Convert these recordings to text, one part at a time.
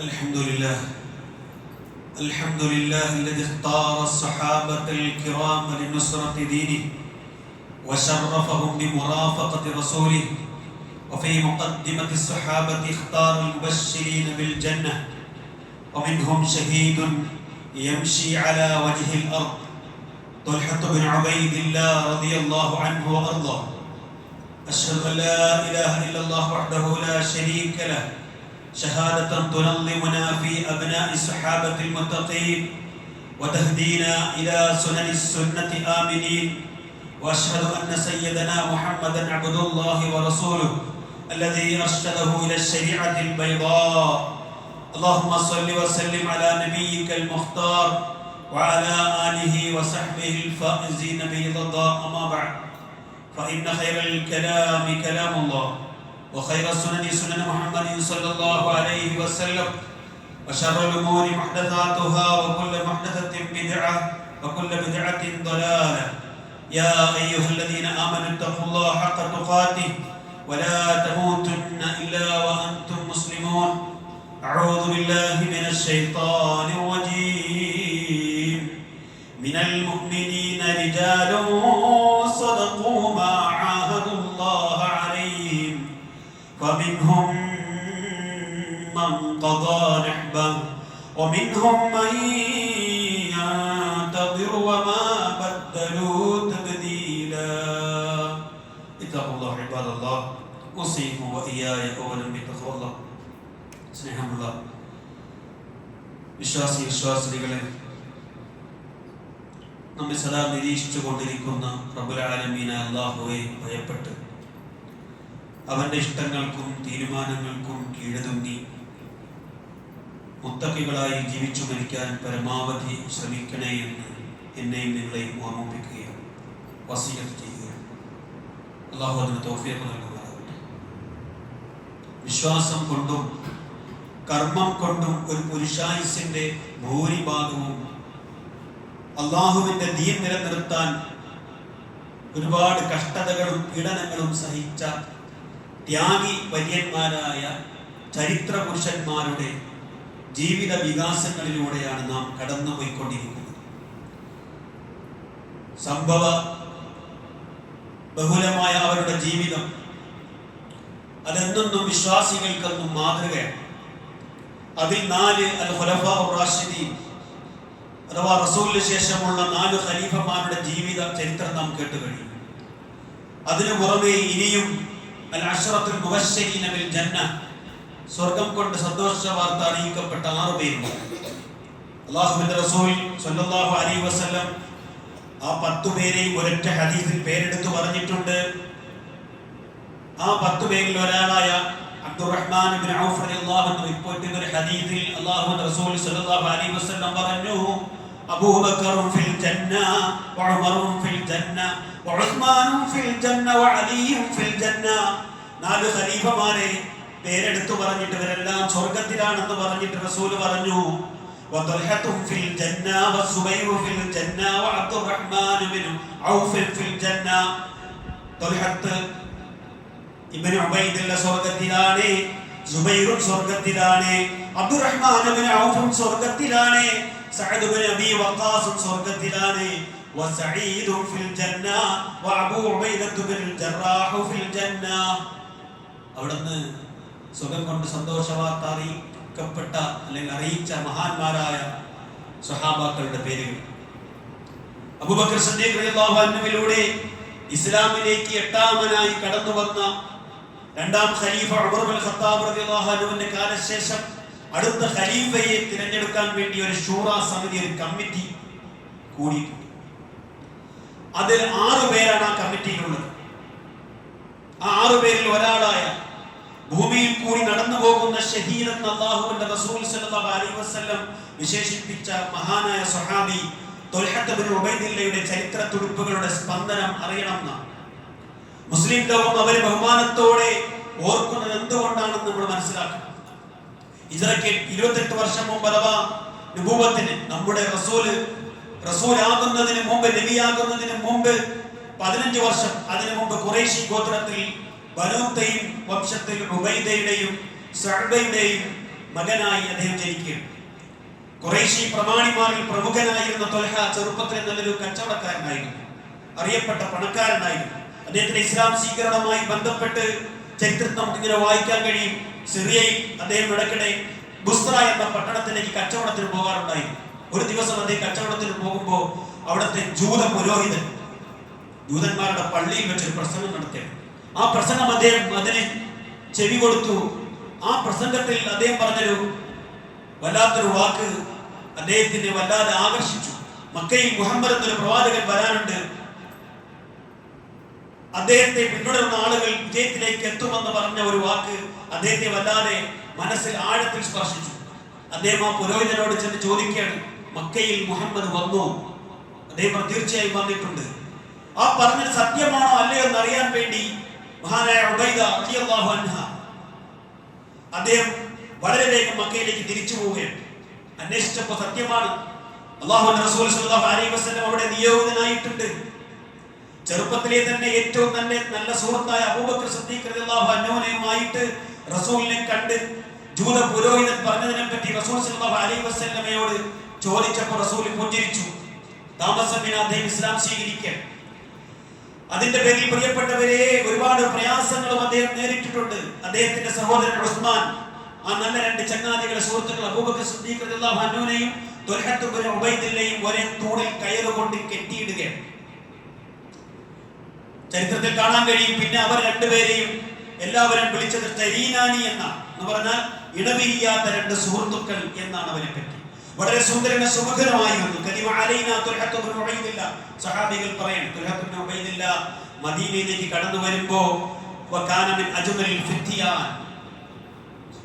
الحمد لله الذي اختار الصحابة الكرام لنصرة دينه وشرفهم بمرافقة رسوله. وفي مقدمة الصحابة اختار المبشرين بالجنة، ومنهم شهيد يمشي على وجه الأرض، طلحة بن عبيد الله رضي الله عنه وأرضاه. أشهد أن لا إله إلا الله وحده لا شريك له شهادة تنظمنا في أبناء الصحابة المتقين وتهدينا إلى سنن السنة آمنين. وأشهد أن سيدنا محمدا عبد الله ورسوله الذي أرشده إلى الشريعة البيضاء. اللهم صل وسلم على نبيك المختار وعلى آله وصحبه الفائزين برضا. أما بعد، فإن خير الكلام كلام الله، وخير السنن سنن محمد صلى الله عليه وسلم، وشر الأمور محدثاتها، وكل محدثة بدعة، وكل بدعة ضلالة. يا أيها الذين آمنوا اتقوا الله حق تقاته ولا تموتن إلا وأنتم مسلمون. أعوذ بالله من الشيطان الرجيم. من المؤمنين رجال صدقوا ما عاهدوا الله عليهم، فمنهم من قضى نحبه ومنهم من ينتظر وما بدلوا تبديلا. اتقوا الله عباد الله، أوصيكم وإياي أولا بتقوى الله. സ്നേഹമുള്ള വിശ്വാസികളെ, നമ്മെ സദാ നിരീക്ഷിച്ചു കൊണ്ടിരിക്കുന്ന റബ്ബുൽ ആലമീനായ അല്ലാഹുവെ ഭയപ്പെട്ട് അവന്റെ ഇഷ്ടങ്ങൾക്കും തീരുമാനങ്ങൾക്കും കീഴടങ്ങി മുത്തഖികളായി ജീവിച്ചു മരിക്കാൻ പരമാവധി ശ്രമിക്കണേ എന്ന് എന്നെയും നിങ്ങളെയും ഓർമ്മിപ്പിക്കുകയാണ്, വസിയത്ത് ചെയ്യുകയാണ്. അല്ലാഹു അതിന് തൗഫീഖ് നൽകുമാറാകട്ടെ. വിശ്വാസം കൊണ്ടും കർമ്മം കൊണ്ടും ഒരു പുരുഷായുസിന്റെ ഭൂരിഭാഗവും അള്ളാഹുവിന്റെ ദീൻ നിലനിർത്താൻ ഒരുപാട് കഷ്ടതകളും പീഡനങ്ങളും സഹിച്ച ത്യാഗി വര്യന്മാരായ ചരിത്ര പുരുഷന്മാരുടെ ജീവിത വികാസങ്ങളിലൂടെയാണ് നാം കടന്നുപോയിക്കൊണ്ടിരിക്കുന്നത്. സംഭവ ബഹുലമായ അവരുടെ ജീവിതം അതെന്നും വിശ്വാസികൾക്കൊന്നും മാതൃകയാണ്. അതിൽ 4 അൽ ഖുലഫാ റാഷിദീൻ അഥവാ റസൂലിന് ശേഷമുള്ള 4 ഖലീഫമാരുടെ ജീവിത ചരിത്രം നാം കേട്ടു കഴിഞ്ഞു. അതിനു പുറമെ ഇനിയും അൽ അശ്റത്തുൽ മുബശ്ശരീന ബിൽ ജന്ന, സ്വർഗ്ഗം കൊണ്ട് സന്തോഷ വാർത്ത അറിയിക്കപ്പെട്ട 6 പേരുണ്ട്. അല്ലാഹുവിന്റെ റസൂൽ സ്വല്ലല്ലാഹു അലൈഹി വസല്ലം ആ 10 പേരെയും ഒരൊറ്റ ഹദീസിൽ പേരെടുത്തു പറഞ്ഞിട്ടുണ്ട്. ആ 10 പേരിൽ ഒരാളായ അബ്ദുറഹ്മാൻ ഇബ്നു ഔഫ് റളിയല്ലാഹു അൻഹു റിപ്പോർട്ട് ചെയ്ത ഒരു ഹദീസിൽ അല്ലാഹുവിന്റെ റസൂൽ സ്വല്ലല്ലാഹു അലൈഹി വസല്ലം പറഞ്ഞു, അബൂബക്കറും ഫിൽ ജന്ന വഉമറും ഫിൽ ജന്ന വഉസ്മാനും ഫിൽ ജന്ന വഅലിയും ഫിൽ ജന്ന. 4 ഖലീഫമാരെ പേരെടുത്തു പറഞ്ഞിട്ട് ഇവരെല്ലാം സ്വർഗ്ഗത്തിലാണെന്ന് പറഞ്ഞിട്ട് റസൂൽ പറഞ്ഞു, വതൽഹത്തും ഫിൽ ജന്ന വസുബൈറു ഫിൽ ജന്ന വഅബ്ദുറഹ്മാൻ ഇബ്നു ഔഫ് ഫിൽ ജന്ന. തൽഹത്ത് ഇബ്നു ഉബൈദില്ല സ്വർഗ്ഗത്തിലാണ്, സുബൈറും സ്വർഗ്ഗത്തിലാണ്, അബ്ദുറഹ്മാൻ ഇബ്നു ഔഫും സ്വർഗ്ഗത്തിലാണ്, സഅദ് ഇബ്നു അബീ വഖാസും സ്വർഗ്ഗത്തിലാണ്, വസഈദും ഫിൽ ജന്ന വഅബൂ ഉബൈദത്ത് ബിൽ ജറാഹ് ഫിൽ ജന്ന. അവിടുന്ന് സുഖം കൊണ്ട് സന്തോഷ വാർത്ത അറിയിക്കപ്പെട്ട അല്ലെങ്കിൽ അറിയിച്ച മഹാന്മാരായ സ്വഹാബാക്കളുടെ പേരുകൾ. അബൂബക്കർ സിദ്ദീഖ് റളിയല്ലാഹു അൻഹുവിലൂടെ ഇസ്ലാമിലേക്ക് 8ാമനായി കടന്നു വന്ന 2ാം ഖലീഫ ഉമർ ഇബ്നുൽ ഖത്താബ് റളിയല്ലാഹു അൻഹുവിന്റെ കാലശേഷം അടുത്ത ഖലീഫയെ തിരഞ്ഞെടുക്കാൻ വേണ്ടി ഒരു ശൂറാ സമിതി, ഒരു കമ്മിറ്റി കൂടിയിട്ടുണ്ട്. അതിൽ 6 പേരാണ് ആ കമ്മിറ്റിയിലുള്ളത്. ആ 6 പേരിൽ ഒരാളായ ഭൂമിയിൽ കൂടി നടന്നു പോകുന്ന ഷഹീദ് എന്ന് അല്ലാഹുവിന്റെ റസൂൽ സ്വല്ലല്ലാഹു അലൈഹി വസല്ലം വിശേഷിപ്പിച്ച മഹാനായ സ്വഹാബി ത്വൽഹത്ത് ഇബ്നു ഉബൈദില്ലയുടെ ചരിത്ര തുടിപ്പുകളുടെ സ്പന്ദനം അറിയണമെന്ന് മുസ്ലിം ലോകം അവരെ ബഹുമാനത്തോടെ ഓർക്കുന്നത് എന്തുകൊണ്ടാണെന്ന് നമ്മൾ മനസ്സിലാക്കണം. ഹിജ്റയ്ക്ക് 28 വർഷം മുമ്പ് അഥവാ നബുവത്തിന് നമ്മുടെ റസൂലാകുന്നതിന് മുമ്പ്, നബിയാകുന്നതിന് മുമ്പ് 15 വർഷം അതിനു മുമ്പ് ഖുറൈശി ഗോത്രത്തിൽ ബനൂ തൈം വംശത്തിൽ ഉബൈദയുടെയും സഅബയുടെയും മകനായി അദ്ദേഹം ജനിക്കുകയാണ്. ഖുറൈശി പ്രമാണിമാരിൽ പ്രമുഖനായിരുന്ന ത്വൽഹ ചെറുപ്പത്തിൽ നല്ലൊരു കച്ചവടക്കാരനായിരുന്നു, അറിയപ്പെട്ട പണക്കാരനായിരുന്നു. അദ്ദേഹത്തിന്റെ ഇസ്ലാം സ്വീകരണവുമായി ബന്ധപ്പെട്ട് ചരിത്രത്തിൽ നമുക്കിങ്ങനെ വായിക്കാൻ കഴിയും. സിറിയയിൽ അദ്ദേഹം ഇടയ്ക്കിടെ ബുസ്ര എന്ന പട്ടണത്തിലേക്ക് കച്ചവടത്തിന് പോകാറുണ്ടായിരുന്നു. ഒരു ദിവസം അദ്ദേഹം കച്ചവടത്തിന് പോകുമ്പോൾ അവിടുത്തെ ജൂത പുരോഹിതൻ ജൂതന്മാരുടെ പള്ളിയിൽ വെച്ചൊരു പ്രസംഗം നടത്തി. ആ പ്രസംഗം അദ്ദേഹം അതിന് ചെവി കൊടുത്തു. ആ പ്രസംഗത്തിൽ അദ്ദേഹം പറഞ്ഞൊരു വല്ലാത്തൊരു വാക്ക് അദ്ദേഹത്തിനെ വല്ലാതെ ആകർഷിച്ചു. മക്കയിൽ മുഹമ്മദ് എന്നൊരു പ്രവാചകൻ വരാനുണ്ട്, അദ്ദേഹത്തെ പിന്തുടരുന്ന ആളുകൾ വിജയത്തിലേക്ക് എത്തുമെന്ന് പറഞ്ഞ ഒരു വാക്ക് അദ്ദേഹത്തെ വല്ലാതെ മനസ്സിൽ ആഴത്തിൽ സ്പർശിച്ചു. അദ്ദേഹം ആ പുരോഹിതനോട് ചെന്ന് ചോദിക്കുകയാണ്, മക്കയിൽ മുഹമ്മദ് വന്നോ? അദ്ദേഹം തീർച്ചയായും വന്നിട്ടുണ്ട്. ആ പറഞ്ഞത് സത്യമാണോ അല്ലയോ എന്ന് അറിയാൻ വേണ്ടി മഹാനായ ഉബൈദ റളിയല്ലാഹു അൻഹ അദ്ദേഹം വളരെ വേഗം മക്കയിലേക്ക് തിരിച്ചു പോവുകയാണ്. അന്വേഷിച്ചപ്പോൾ സത്യമാണ്, അല്ലാഹുവിന്റെ റസൂൽ സ്വല്ലല്ലാഹു അലൈഹി വസല്ലം അവിടെ നിയോഗിതനായിട്ടുണ്ട്. ചെറുപ്പത്തിലെ തന്നെ ഏറ്റവും നല്ല സുഹൃത്തായ അബൂബക്കർ സിദ്ദീഖ് റളിയല്ലാഹു അൻഹുവുമായിട്ട് റസൂലിനെ കണ്ട് ജൂത പുരോഹിതൻ പറഞ്ഞതിനെ പറ്റി റസൂൽ സ്വല്ലല്ലാഹു അലൈഹി വസല്ലമയോട് ചോദിച്ചപ്പോൾ റസൂൽ പുഞ്ചിരിച്ചു. താമസമിന് അദ്ദേഹം ഇസ്ലാം സ്വീകരിക്കാൻ. അതിന്റെ പേരിൽ പ്രിയപ്പെട്ടവരെ ഒരുപാട് പ്രയാസങ്ങളും അദ്ദേഹം നേരിട്ടിട്ടുണ്ട്. അദ്ദേഹത്തിന്റെ സഹോദരൻ ഉസ്മാൻ, ആ നല്ല രണ്ട് ചങ്ങാതികളെ സുഹൃത്തുക്കൾ അബൂബക്കർ സിദ്ദീഖ് റളിയല്ലാഹു അൻഹുവിനെയും ത്വൽഹത്ത് ഇബ്നു ഉബൈദില്ലയും ഒരേ തൂണിൽ കയറുകൊണ്ട് കെട്ടിയിടുകയാണ്. ചരിത്രത്തിൽ കാണാൻ കഴിയും. പിന്നെ അവർ രണ്ടുപേരെയും എല്ലാവരും വിളിച്ചത് തരീനാനി എന്ന് പറഞ്ഞാൽ ഇടപിരിയാത്ത രണ്ട് സുഹൃത്തുക്കൾ എന്നാണ് അവരെ പറ്റി. വളരെ സുന്ദരന സുമുഖനുമായിരുന്നു. സഹാബികൾ പറയാണ്, ത്വൽഹത്ത് ഇബ്നു ഉബൈദില്ല മദീനയിലേക്ക് കടന്നു വരുമ്പോ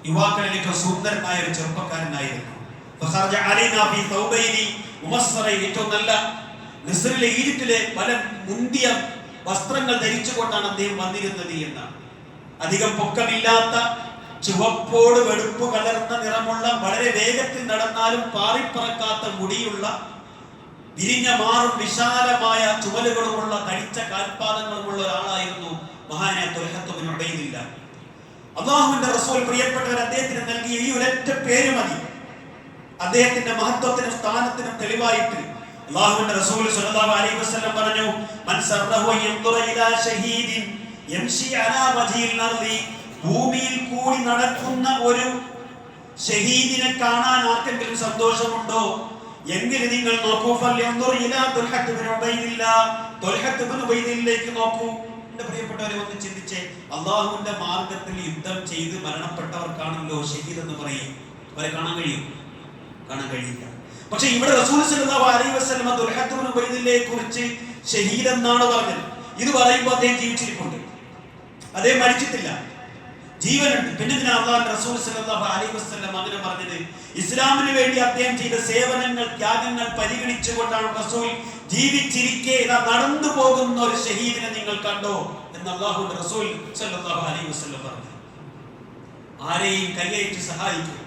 യുവാക്കളിൽ ഏറ്റവും സുന്ദരനായ ഒരു ചെറുപ്പക്കാരനായിരുന്നു. ഏറ്റവും നല്ല മിസ്രിലെ ഈജിപ്തിലെ പല മുന്തിയ വസ്ത്രങ്ങൾ ധരിച്ചുകൊണ്ടാണ് അദ്ദേഹം വന്നിരുന്നത് എന്നാണ്. അധികം പൊക്കമില്ലാത്ത, ചുവപ്പോട് വെളുപ്പ് കലർന്ന നിറമുള്ള, വളരെ വേഗത്തിൽ നടന്നാലും പാറിപ്പറക്കാത്ത മുടിയുള്ള, വിരിഞ്ഞ മാറും വിശാലമായ ചുമലുകളുമുള്ള, തടിച്ച കാൽപാദങ്ങളുമുള്ള ഒരാളായിരുന്നു മഹാനായ ത്വൽഹത്ത് ഇബ്നു ഉബൈദില്ല. അല്ലാഹുവിന്റെ റസൂൽ പ്രിയപ്പെട്ടവർ അദ്ദേഹത്തിന് നൽകിയ ഈ ഒരൊറ്റ പേര് മതി അദ്ദേഹത്തിന്റെ മഹത്വത്തിനും സ്ഥാനത്തിനും തെളിവായിട്ട്. അല്ലാഹുവിന്റെ റസൂൽ സ്വല്ലല്ലാഹു അലൈഹി വസല്ലം പറഞ്ഞു, മൻ സറഹു യൻദുറ ഇലാ ഷഹീദിൻ യംശി അലാ വജിൽ അർളി, ഭൂമിയിൽ കൂടി നടക്കുന്ന ഒരു ഷഹീദിനെ കാണാൻ ആർക്കെങ്കിലും സന്തോഷമുണ്ടോ എങ്കിൽ നിങ്ങൾ നോക്കൂ, ഫൽയൻദുർ ഇലാ ത്വൽഹത്ത് ഇബ്നു ഉബൈദില്ല, ത്വൽഹത്ത് ഇബ്നു ഉബൈദില്ലയ്ക്ക് നോക്കൂ. എന്റെ പ്രിയപ്പെട്ടവരെ ഒന്ന് ചിന്തിച്ചേ, അല്ലാഹുവിന്റെ മാർഗത്തിൽ യുദ്ധം ചെയ്ത് മരണപ്പെട്ടവർക്കാണല്ലോ ഷഹീദ് എന്ന് പറയും. അവരെ കാണാൻ കഴിയും? കാണാൻ കഴിയില്ല. പക്ഷെ ഇവിടെ റസൂൽ സല്ലല്ലാഹു അലൈഹി വസല്ലം ത്വൽഹത്ത് ഇബ്നു ഉബൈദില്ലയെ കുറിച്ച് ഷഹീദ് എന്നാണ് പറഞ്ഞത്. ഇത് പറയുമ്പോൾ അദ്ദേഹം ജീവിച്ചിരിപ്പുണ്ട്, അദ്ദേഹം മരിച്ചിട്ടില്ല, ജീവനുണ്ട്. പിന്നെ അല്ലാഹുവിന്റെ റസൂൽ സല്ലല്ലാഹു അലൈഹി വസല്ലം അങ്ങനെ പറഞ്ഞത് ഇസ്ലാമിന് വേണ്ടി അദ്ദേഹം ചെയ്ത സേവനങ്ങൾ, ത്യാഗങ്ങൾ പരിഗണിച്ചുകൊണ്ടാണ് റസൂൽ ജീവിച്ചിരിക്കെ ഇതാ നടന്നു പോകുന്ന ഒരു ഷഹീദിനെ നിങ്ങൾ കണ്ടോ എന്ന് അല്ലാഹുവിന്റെ റസൂൽ സല്ലല്ലാഹു അലൈഹി വസല്ലം പറഞ്ഞു. ആരെയും കൈയേറ്റ് സഹായിക്കും,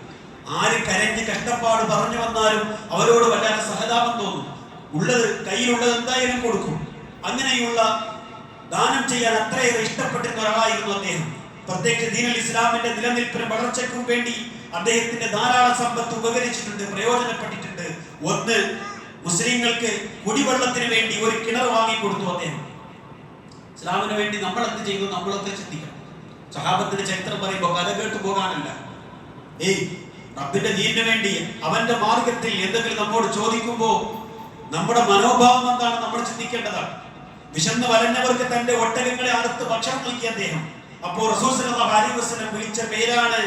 ആര് കരഞ്ഞ് കഷ്ടപ്പാട് പറഞ്ഞു വന്നാലും അവരോട് വല്ലാതെ സഹതാപം തോന്നും. ഉള്ളത് കയ്യിലുള്ളത് എന്തായാലും കൊടുക്കും. അങ്ങനെയുള്ള ദാനം ചെയ്യാൻ അത്രയേറെ ഇഷ്ടപ്പെട്ടിരുന്ന ഒരാളായിരുന്നു അദ്ദേഹം. പ്രത്യേകിച്ച് ദീനുൽ ഇസ്ലാമിന്റെ നിലനിൽപ്പിനും വളർച്ചയ്ക്കും വേണ്ടി അദ്ദേഹത്തിന്റെ ധാരാളം സമ്പത്ത് ഉപകരിച്ചിട്ടുണ്ട്, പ്രയോജനപ്പെട്ടിട്ടുണ്ട്. ഒന്ന്, മുസ്ലിങ്ങൾക്ക് കുടിവെള്ളത്തിന് വേണ്ടി ഒരു കിണർ വാങ്ങിക്കൊടുത്തു അദ്ദേഹം. ഇസ്ലാമിന് വേണ്ടി നമ്മൾ എന്ത് ചെയ്തു നമ്മളൊക്കെ ചിന്തിക്കണം. സഹാബത്തിന്റെ ചരിത്രം പറയുമ്പോൾ കഥ കേട്ടു പോകാനല്ല, റബ്ബിന്റെ ദീനിന് വേണ്ടി അവന്റെ മാർഗത്തിൽ എന്തെങ്കിലും നമ്മോട് ചോദിക്കുമ്പോ നമ്മുടെ മനോഭാവം എന്താണ് നമ്മൾ ചിന്തിക്കേണ്ടതാണ്. വിശന്ന് വലഞ്ഞവർക്ക് തന്റെ ഒട്ടകങ്ങളെ അറുത്ത് ഭക്ഷണം നൽകിയ അദ്ദേഹം. അപ്പോൾ റസൂൽ സല്ലല്ലാഹു അലൈഹി വസല്ലം വിളിച്ച പേരാണ്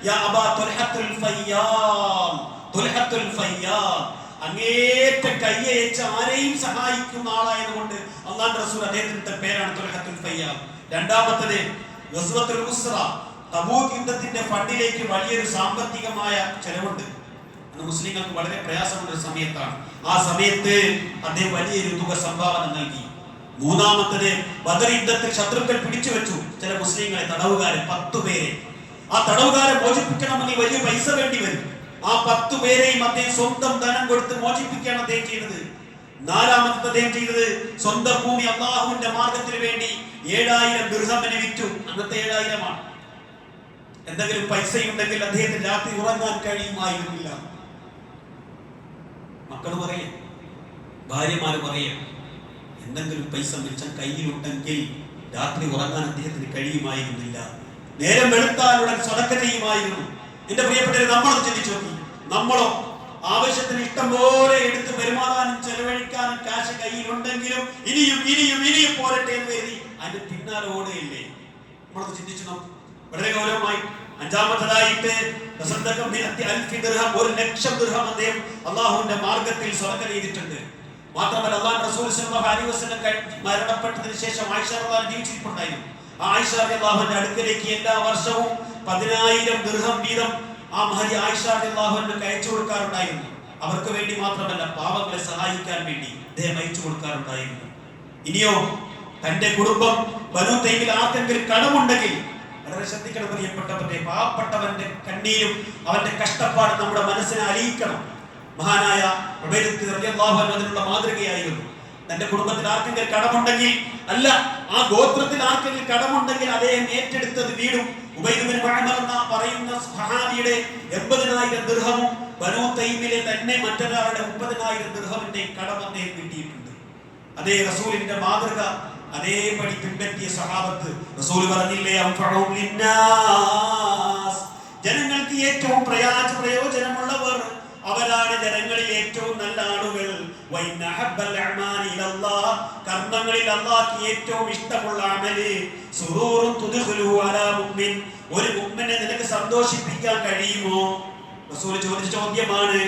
യാ അബാ ത്വൽഹത്തുൽ ഫയ്യാം, ത്വൽഹത്തുൽ ഫയ്യാം. അങ്ങേറ്റ കയ്യയച്ച് ആരെയും സഹായിക്കുന്ന ആളായതുകൊണ്ട് അല്ലാഹുവിന്റെ റസൂൽ അദ്ദേഹത്തിന്റെ പേരാണ് ത്വൽഹത്തുൽ ഫയ്യാം. രണ്ടാമത്തേത് ഗസ്വത്തുൽ ഉസ്റ, തബൂക്ക് യുദ്ധത്തിന്റെ ഫണ്ടിലേക്ക് വലിയൊരു സാമ്പത്തികമായ ചെലവുണ്ട്. അന്ന് മുസ്ലിങ്ങൾക്ക് വളരെ പ്രയാസമുള്ള ഒരു സമയത്താണ്. ആ സമയത്ത് അദ്ദേഹം വലിയൊരു തുക സംഭാവന നൽകി. മൂന്നാമത്തേത് ബദർ യുദ്ധത്തിൽ ശത്രുക്കൾ പിടിച്ചു വെച്ചു ചില മുസ്ലിങ്ങളെ, തടവുകാരെ 10 പേരെ. ആ തടവുകാരെ മോചിപ്പിക്കണമെങ്കിൽ വലിയ പൈസ വേണ്ടി വരും. ആ 10 പേരെയും അദ്ദേഹം സ്വന്തം ധനം കൊടുത്ത് മോചിപ്പിക്കുകയാണ് അദ്ദേഹം ചെയ്തത്. നാലാമത്തെ അദ്ദേഹം ചെയ്തത് സ്വന്തം ഭൂമി അല്ലാഹുവിന്റെ മാർഗത്തിന് വേണ്ടി 7000 ദിർഹമിന് വിറ്റു. അന്നത്തെ 7000 ആണ്. എന്തെങ്കിലും പൈസയുണ്ടെങ്കിൽ അദ്ദേഹത്തിന് രാത്രി ഉറങ്ങാൻ കഴിയുമായിരുന്നില്ല. മക്കൾ പറയും, ഭാര്യമാര് പറയും, എന്തെങ്കിലും പൈസ മിച്ചം കയ്യിലുണ്ടെങ്കിൽ രാത്രി ഉറങ്ങാൻ അദ്ദേഹത്തിന് കഴിയുമായിരുന്നില്ല. നേരം വെളുത്താലുടൻ സ്വതക്ക ചെയ്യുമായിരുന്നു. എന്റെ പ്രിയപ്പെട്ടവരെ, നമ്മളത് ചിന്തിച്ചു നോക്കി. നമ്മളോ ആവശ്യത്തിന് ഇഷ്ടം പോലെ എടുത്ത് പെരുമാറാനും ചെലവഴിക്കാനും കാശ് കയ്യിലുണ്ടെങ്കിലും ഇനിയും ഇനിയും ഇനിയും പോരട്ടെ എന്ന് കരുതി അതിന്റെ പിന്നാലെ ഓടുകയില്ലേ? നമ്മളത് ചിന്തിച്ചു നോക്കും. വളരെ ഗൗരവമായി അഞ്ചാമത്തേതായിട്ട് 1,00,000 ദിർഹം അദ്ദേഹം അള്ളാഹുവിന്റെ മാർഗത്തിൽ സ്വതക്ക ചെയ്തിട്ടുണ്ട്. മാത്രമല്ല അള്ളാഹു റസൂൽ സല്ലല്ലാഹു അലൈഹി വസല്ലം മരണപ്പെട്ടതിന് ശേഷം ആയിഷ റളിയല്ലാഹു ജീവിച്ചിരിപ്പുണ്ടായിരുന്നു. ആ ആയിഷ റളിയല്ലാഹുവിന്റെ അടുക്കലേക്ക് എല്ലാ വർഷവും 10,000 ദിർഹം വീതം ആ മഹദി ആയിഷ റളിയല്ലാഹുവിന് അയച്ചു കൊടുക്കാറുണ്ടായിരുന്നു. അവർക്ക് വേണ്ടി മാത്രമല്ല, പാവങ്ങളെ സഹായിക്കാൻ വേണ്ടി അദ്ദേഹം അയച്ചു കൊടുക്കാറുണ്ടായിരുന്നു. ഇനിയോ തന്റെ കുടുംബം ബനൂ തൈമിൽ ആർക്കെങ്കിലും കടമുണ്ടെങ്കിൽ വളരെ ശ്രദ്ധിക്കണം പ്രിയപ്പെട്ടവന്റെ, പാവപ്പെട്ടവന്റെ കണ്ണീരും അവന്റെ കഷ്ടപ്പാടും നമ്മുടെ മനസ്സിനെ അലിയിക്കണം. മഹാനായ ഉബൈദത്ത് റളിയല്ലാഹു അൻഹു അതിനുള്ള മാതൃകയായിരുന്നു. തന്റെ കുടുംബത്തിൽ ആർക്കെങ്കിലും കടമുണ്ടെങ്കിൽ, അല്ല ആ ഗോത്രത്തിൽ ആർക്കെങ്കിലും കടമുണ്ടെങ്കിൽ അദ്ദേഹം ഏറ്റെടുത്തത് വീടും. ഉബൈദ് ബിൻ ഉമർ എന്ന പറയുന്ന സ്വഹാബിയുടെ 80,000 ദിർഹമും ബനൂ തൈമിലെ തന്നെ മറ്റൊരാളുടെ 30,000 ദിർഹമിന്റെ കടം അദ്ദേഹം കിട്ടിയിട്ടുണ്ട്. അതേ റസൂലിന്റെ മാതൃക അതേപടി പിൻപറ്റിയ സഹാബത്ത്. റസൂൽ പറഞ്ഞില്ലേ, അൻഫഉഹും ലിന്നാസ്, ജനങ്ങൾക്ക് ഏറ്റവും പ്രയോജനമുള്ളവർ അവരാണ് ജനങ്ങളിൽ ഏറ്റവും നല്ല ആളുകൾ. കർമ്മങ്ങളിൽ അല്ലാഹുവിന് ഏറ്റവും ഇഷ്ടമുള്ള അമല് സുറൂറുൻ തുദ്ഖിലു അലാ മുഅ്മിൻ, ഒരു മുഅ്മിനെ നിനക്ക് സന്തോഷിപ്പിക്കാൻ കഴിയുമോ? റസൂൽ ചോദിച്ച ചോദ്യമാണ്.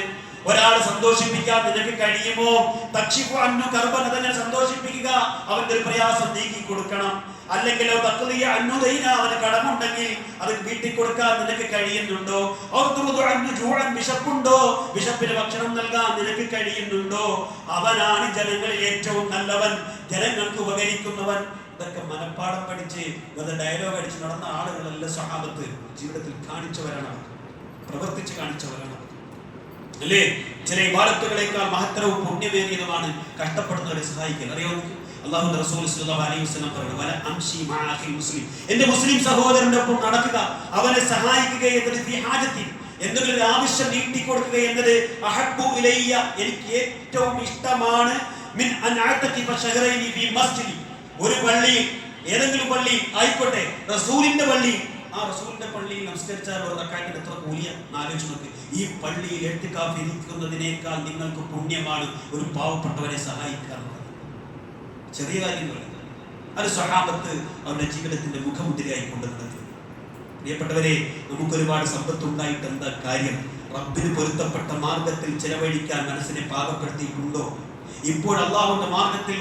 ഒരാൾ സന്തോഷിപ്പിക്കാൻ നിനക്ക് കഴിയുമോ? തക്ഷിഫു അന്നു കർബൻ, അതിനെ സന്തോഷിപ്പിക്കുക, അവന്റെ ഒരു പ്രയാസം നീക്കി കൊടുക്കണം. അല്ലെങ്കിലോ തഖ്ലിയ അന്നു ദൈന, അവന് കടമുണ്ടെങ്കിൽ അത് വീട്ടി കൊടുക്കാൻ നിനക്ക് കഴിയുന്നുണ്ടോ? ഔതുദു അന്നു ജൂഅൻ, വിശപ്പുണ്ടോ, വിശപ്പിന് ഭക്ഷണം നൽകാൻ നിനക്ക് കഴിയുന്നുണ്ടോ? അവനാണ് ജനങ്ങളിൽ ഏറ്റവും നല്ലവൻ, ജനങ്ങൾക്ക് ഉപകരിക്കുന്നവൻ. ഇതൊക്കെ മനപ്പാഠം പഠിച്ച് ഡയലോഗ് അടിച്ച് നടന്ന ആളുകളല്ല സ്വഹാബത്ത്. ജീവിതത്തിൽ കാണിച്ചവരാണ്, പ്രവർത്തിച്ച് കാണിച്ചവരാണ്, അല്ലേ? ചില ഇബാദത്തുകളേക്കാൾ മഹത്തരവും പുണ്യമേറിയതുമാണ് കഷ്ടപ്പെടുന്നവരെ സഹായിക്കൽ. അറിയോ, അല്ലാഹുവിന്റെ റസൂൽ സ്വല്ലല്ലാഹു അലൈഹി വസല്ലം പറഞ്ഞു, വല അംശി മഅ അഖി മുസ്ലിം, എന്റെ മുസ്ലിം സഹോദരന്റെ ഒപ്പം നടക്കുക, അവനെ സഹായിക്കുക എന്നത് ഫീ ഹാജത്തി, എന്തെങ്കിലും ആവശ്യം നീട്ടി കൊടുക്കുക എന്നത് അഹബ്ബു ഇലയ്യ, എനിക്ക് ഏറ്റവും ഇഷ്ടമാണ്, മിൻ അൻ അഅതഖിഫ ശഹറൈനി ഫീ മസ്ജിദി, ഒരു പള്ളിയിൽ, ഏതെങ്കിലും പള്ളി ആയിക്കോട്ടെ, റസൂലിന്റെ പള്ളി, ആ റസൂലിന്റെ പള്ളിയിൽ നമസ്കരിച്ചാൽ ഒരു റക്അത്തിന് എത്ര കൂലിയ ആലോചിച്ച് നോക്ക്. ഈ പള്ളിയിൽ ഇഅ്തികാഫ് ഇരിക്കുന്നതിനേക്കാൾ നിങ്ങൾക്ക് പുണ്യമാണ് ഒരു പാവപ്പെട്ടവരെ സഹായിക്കുക. ചെറിയ കാര്യങ്ങൾ അത് സ്വഹാബത്ത് അവരുടെ ജീവിതത്തിന്റെ മുഖമുദ്രയായി കൊണ്ടുവന്നത്. പ്രിയപ്പെട്ടവരെ, നമുക്ക് ഒരുപാട് സമ്പത്ത് ഉണ്ടായിട്ട് എന്താ കാര്യം? റബ്ബിന് പൊരുത്തപ്പെട്ട മാർഗത്തിൽ ചെലവഴിക്കാൻ മനസ്സിനെ പാകപ്പെടുത്തിയിട്ടുണ്ടോ? ഇപ്പോൾ അല്ലാഹുവിന്റെ മാർഗത്തിൽ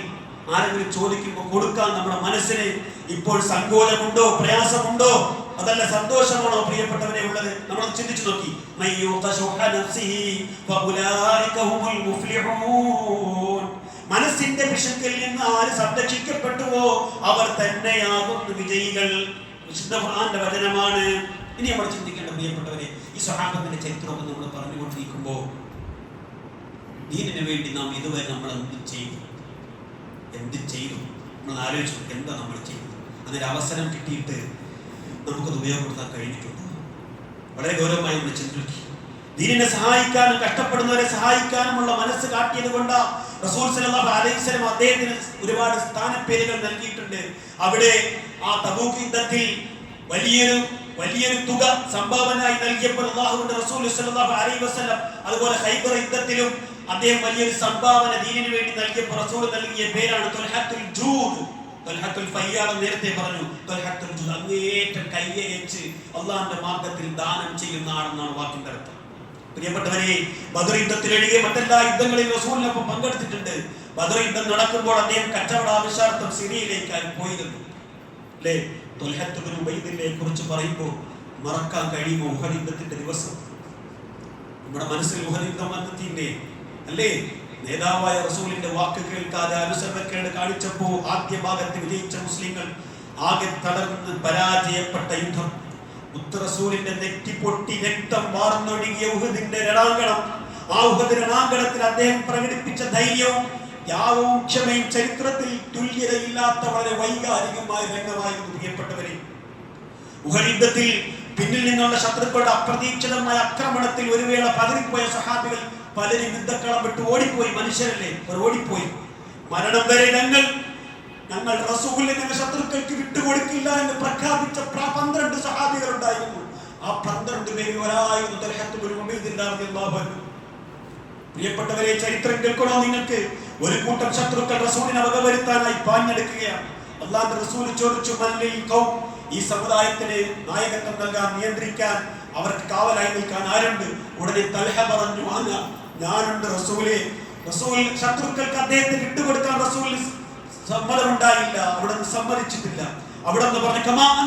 ആരെങ്കിലും ചോദിക്കുമ്പോൾ കൊടുക്കാൻ നമ്മുടെ മനസ്സിന് ഇപ്പോൾ സങ്കോചമുണ്ടോ, പ്രയാസമുണ്ടോ, അതല്ല സന്തോഷമാണോ പ്രിയപ്പെട്ടവരെ ഉള്ളത്? നമ്മൾ ചിന്തിച്ചു നോക്കി. മനസ്സിന്റെ പിശുക്കിൽ നിന്ന് ആര് സംരക്ഷിക്കപ്പെട്ടുവോ അവർ തന്നെയാകുന്നു വിജയികൾ. വിശുദ്ധ ഖുർആന്റെ വചനമാണ്. ഇനി നമ്മൾ ചിന്തിക്കേണ്ട പ്രിയപ്പെട്ടവരെ, ഈ സ്വഹാബത്തിന്റെ ചരിത്രമൊക്കെ നമ്മൾ പറഞ്ഞുകൊണ്ടിരിക്കുമ്പോൾ ദീനിനു വേണ്ടി നാം ഇതുവരെ നമ്മൾ എന്ത് ചെയ്തു നമ്മൾ ആലോചിച്ചു. എന്താ നമ്മൾ ചെയ്തത്? അതിന് അവസരം കിട്ടിയിട്ട് നമുക്കത് ഉപയോഗപ്പെടുത്താൻ കഴിഞ്ഞിട്ടുണ്ട്. വളരെ ഗൗരവമായി നമ്മൾ ചിന്തിച്ചു. ദീനിനെ സഹായിക്കാനും കഷ്ടപ്പെടുന്നവരെ സഹായിക്കാനുമുള്ള മനസ്സ് കാട്ടിയത് കൊണ്ട് റസൂൽ സല്ലല്ലാഹു അലൈഹി വസല്ലം അദ്ദേഹത്തിന് ഒരുപാട് സ്ഥാനപ്പേരുകൾ നൽകിയിട്ടുണ്ട്. അവിടെ ആ തബൂക്ക് യുദ്ധത്തിൽ വലിയൊരു തുക സംഭാവനയായി നൽകിയപ്പോൾ അല്ലാഹുവിന്റെ റസൂൽ സല്ലല്ലാഹു അലൈഹി വസല്ലം, അതുപോലെ ഖൈബർ യുദ്ധത്തിലും അദ്ദേഹം വലിയൊരു സംഭാവന ദീനിനു വേണ്ടി നൽകിയപ്പോൾ റസൂൽ നൽകിയ പേരാണ് ത്വൽഹത്തുൽ ജൂദ്. ത്വൽഹത്തുൽ ഫയ്യാദ് നേരത്തെ പറഞ്ഞു. ത്വൽഹത്തുൽ ജൂദ്, അങ്ങേയറ്റം കയ്യയച്ച് അള്ളാഹുവിന്റെ മാർഗത്തിൽ ദാനം ചെയ്യുന്ന ആളെന്നാണ് വാക്കിന്റെ അർത്ഥം. പ്രിയപ്പെട്ടവരെ, ബദർ യുദ്ധത്തിലൊഴികെ മറ്റെല്ലാ യുദ്ധങ്ങളിൽ റസൂലിനൊപ്പം പങ്കെടുത്തിട്ടുണ്ട്. ബദർ യുദ്ധം നടക്കുമ്പോൾ അദ്ദേഹം കച്ചവട ആവശ്യാർത്ഥം സിറിയയിലേക്കായി പോയിരുന്നു, അല്ലേ? ത്വൽഹത്ത് ബിൻ ഉബൈദിനെ കുറിച്ച് പറയുമ്പോൾ മറക്കാൻ കഴിയുമോ ഉഹദ് യുദ്ധത്തിന്റെ ദിവസം? നമ്മുടെ മനസ്സിൽ ഉഹദ് യുദ്ധം വന്നെത്തിയില്ലേ, അല്ലേ? നേതാവായ റസൂലിന്റെ വാക്ക് കേൾക്കാതെ അനുസരണക്കേട് കാണിച്ചപ്പോൾ ആദ്യ ഭാഗത്ത് വിജയിച്ച മുസ്ലിങ്ങൾ ആകെ തളർന്ന് പരാജയപ്പെട്ട യുദ്ധം. റസൂലിന്റെ നെറ്റി പൊട്ടി രക്തം വാർന്നൊഴുകിയ ഉഹദിന്റെ രണാങ്കണം. ആ ഉഹദ് രണാങ്കണത്തിൽ അദ്ദേഹം പ്രകടിപ്പിച്ച ധൈര്യവും ത്യാഗവും ക്ഷമയും ചരിത്രത്തിൽ തുല്യതയില്ലാത്ത വളരെ വൈകാരികമായ രംഗമായിരുന്നു. പ്രിയപ്പെട്ടവരെ, ഉഹദ് യുദ്ധത്തിൽ പിന്നിൽ നിന്നുള്ള ശത്രുക്കളുടെ അപ്രതീക്ഷിതമായ ആക്രമണത്തിൽ ഒരു വേള പതറിപ്പോയ സഹാബികൾ പലരും യുദ്ധക്കളം വിട്ട് ഓടിപ്പോയി. മനുഷ്യരല്ലേ, അവർ ഓടിപ്പോയി. മരണം വരെ ഞങ്ങൾ റസൂലിനെ ശത്രുക്കൾക്ക് വിട്ടുകൊടുക്കില്ല എന്ന് പ്രഖ്യാപിച്ച 12 സഹാബികൾ ഉണ്ടായിരുന്നു. ആ 12 പേരിൽ ഒരാളായിരുന്നു തൽഹത്ത് ബിൻ ഉബൈദില്ലാഹ് റളിയല്ലാഹു അൻഹു. പ്രിയപ്പെട്ടവരെ, ചരിത്രം കേൾക്കണോ നിങ്ങൾക്ക്? ഒരു കൂട്ടം ശത്രുക്കൾ റസൂലിനെ വകവരുത്താനായി പാഞ്ഞെടുക്കുകയാണ്. അല്ലാഹുവിന്റെ റസൂൽ ചോദിച്ചു, മല്ലിൽ ഖൗം, ഈ സമുദായത്തിന് നായകത്വം നൽകാൻ, നിയന്ത്രിക്കാൻ, അവർക്ക് കാവലായി നിൽക്കാൻ ആരുണ്ട്? ഉടനെ തൽഹ പറഞ്ഞു, ഞാനുണ്ട് റസൂലേ. റസൂൽ ശത്രുക്കൾക്ക് അദ്ദേഹത്തെ വിട്ടുകൊടുക്കാൻ റസൂൽ സമ്മതമുണ്ടായില്ല, അവിടെ നിന്ന് സമ്മതിച്ചിട്ടില്ല. അവിടെ നിന്ന് പറഞ്ഞു, കമാൻ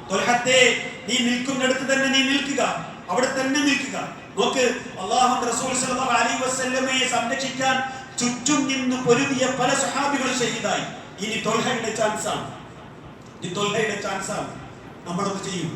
ത്വൽഹത്തെ, നീ നിൽക്കുന്നിടത്ത് തന്നെ നീ നിൽക്കുക, അവിടെ തന്നെ നിൽക്കുക. നോക്ക്, അല്ലാഹുവിന്റെ റസൂൽ സല്ലല്ലാഹു അലൈഹി വസല്ലമയെ സംരക്ഷിക്കാൻ ചുറ്റും നിന്ന് പൊരുതിയ പല സഹാബികളും ഷഹീദായി. ഇനി ത്വൽഹയുടെ ചാൻസാണ്, നമ്മളൊന്ന് ചെയ്യും.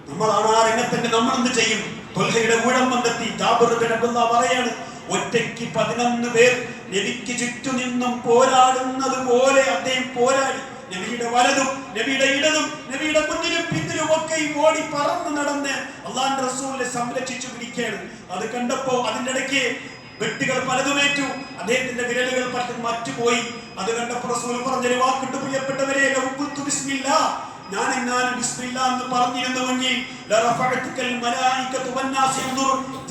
നമ്മളാണ് ആ രംഗത്തിന്റെ, നമ്മളൊന്ന് ചെയ്യും. ത്വൽഹയുടെ ഊഴം വന്നെത്തി. ജാബിർ ബിൻ അബ്ദുല്ലാഹ് പറയാണ്, ഒറ്റയ്ക്ക് 11 പേർ നബിക്ക് ചുറ്റും നിന്നും പോരാടുന്നത് പോലെ അദ്ദേഹം പോരാടി. നബിയുടെ വലതും നബിയുടെ ഇടതും നബിയുടെ മുന്നിലും പിന്നിലും ഒക്കെ ഓടി പറന്ന് നടന്ന് അല്ലാഹുവിന്റെ റസൂലിനെ സംരക്ഷിച്ചു പിടിക്കുകയാണ്. അത് കണ്ടപ്പോ അതിന്റെ ഇടയ്ക്ക് വെട്ടുകൾ പലതുമേറ്റു, അദ്ദേഹത്തിന്റെ വിരലുകൾ പലതും മറ്റുപോയി. അത് കണ്ടപ്പോൾ റസൂൽ പറഞ്ഞൊരു വാക്കുണ്ട്, പ്രിയപ്പെട്ടവരെ, ഞാൻ എങ്ങാനും ബിസ്മില്ലാ എന്ന് പറഞ്ഞിരുന്നുവെങ്കിൽ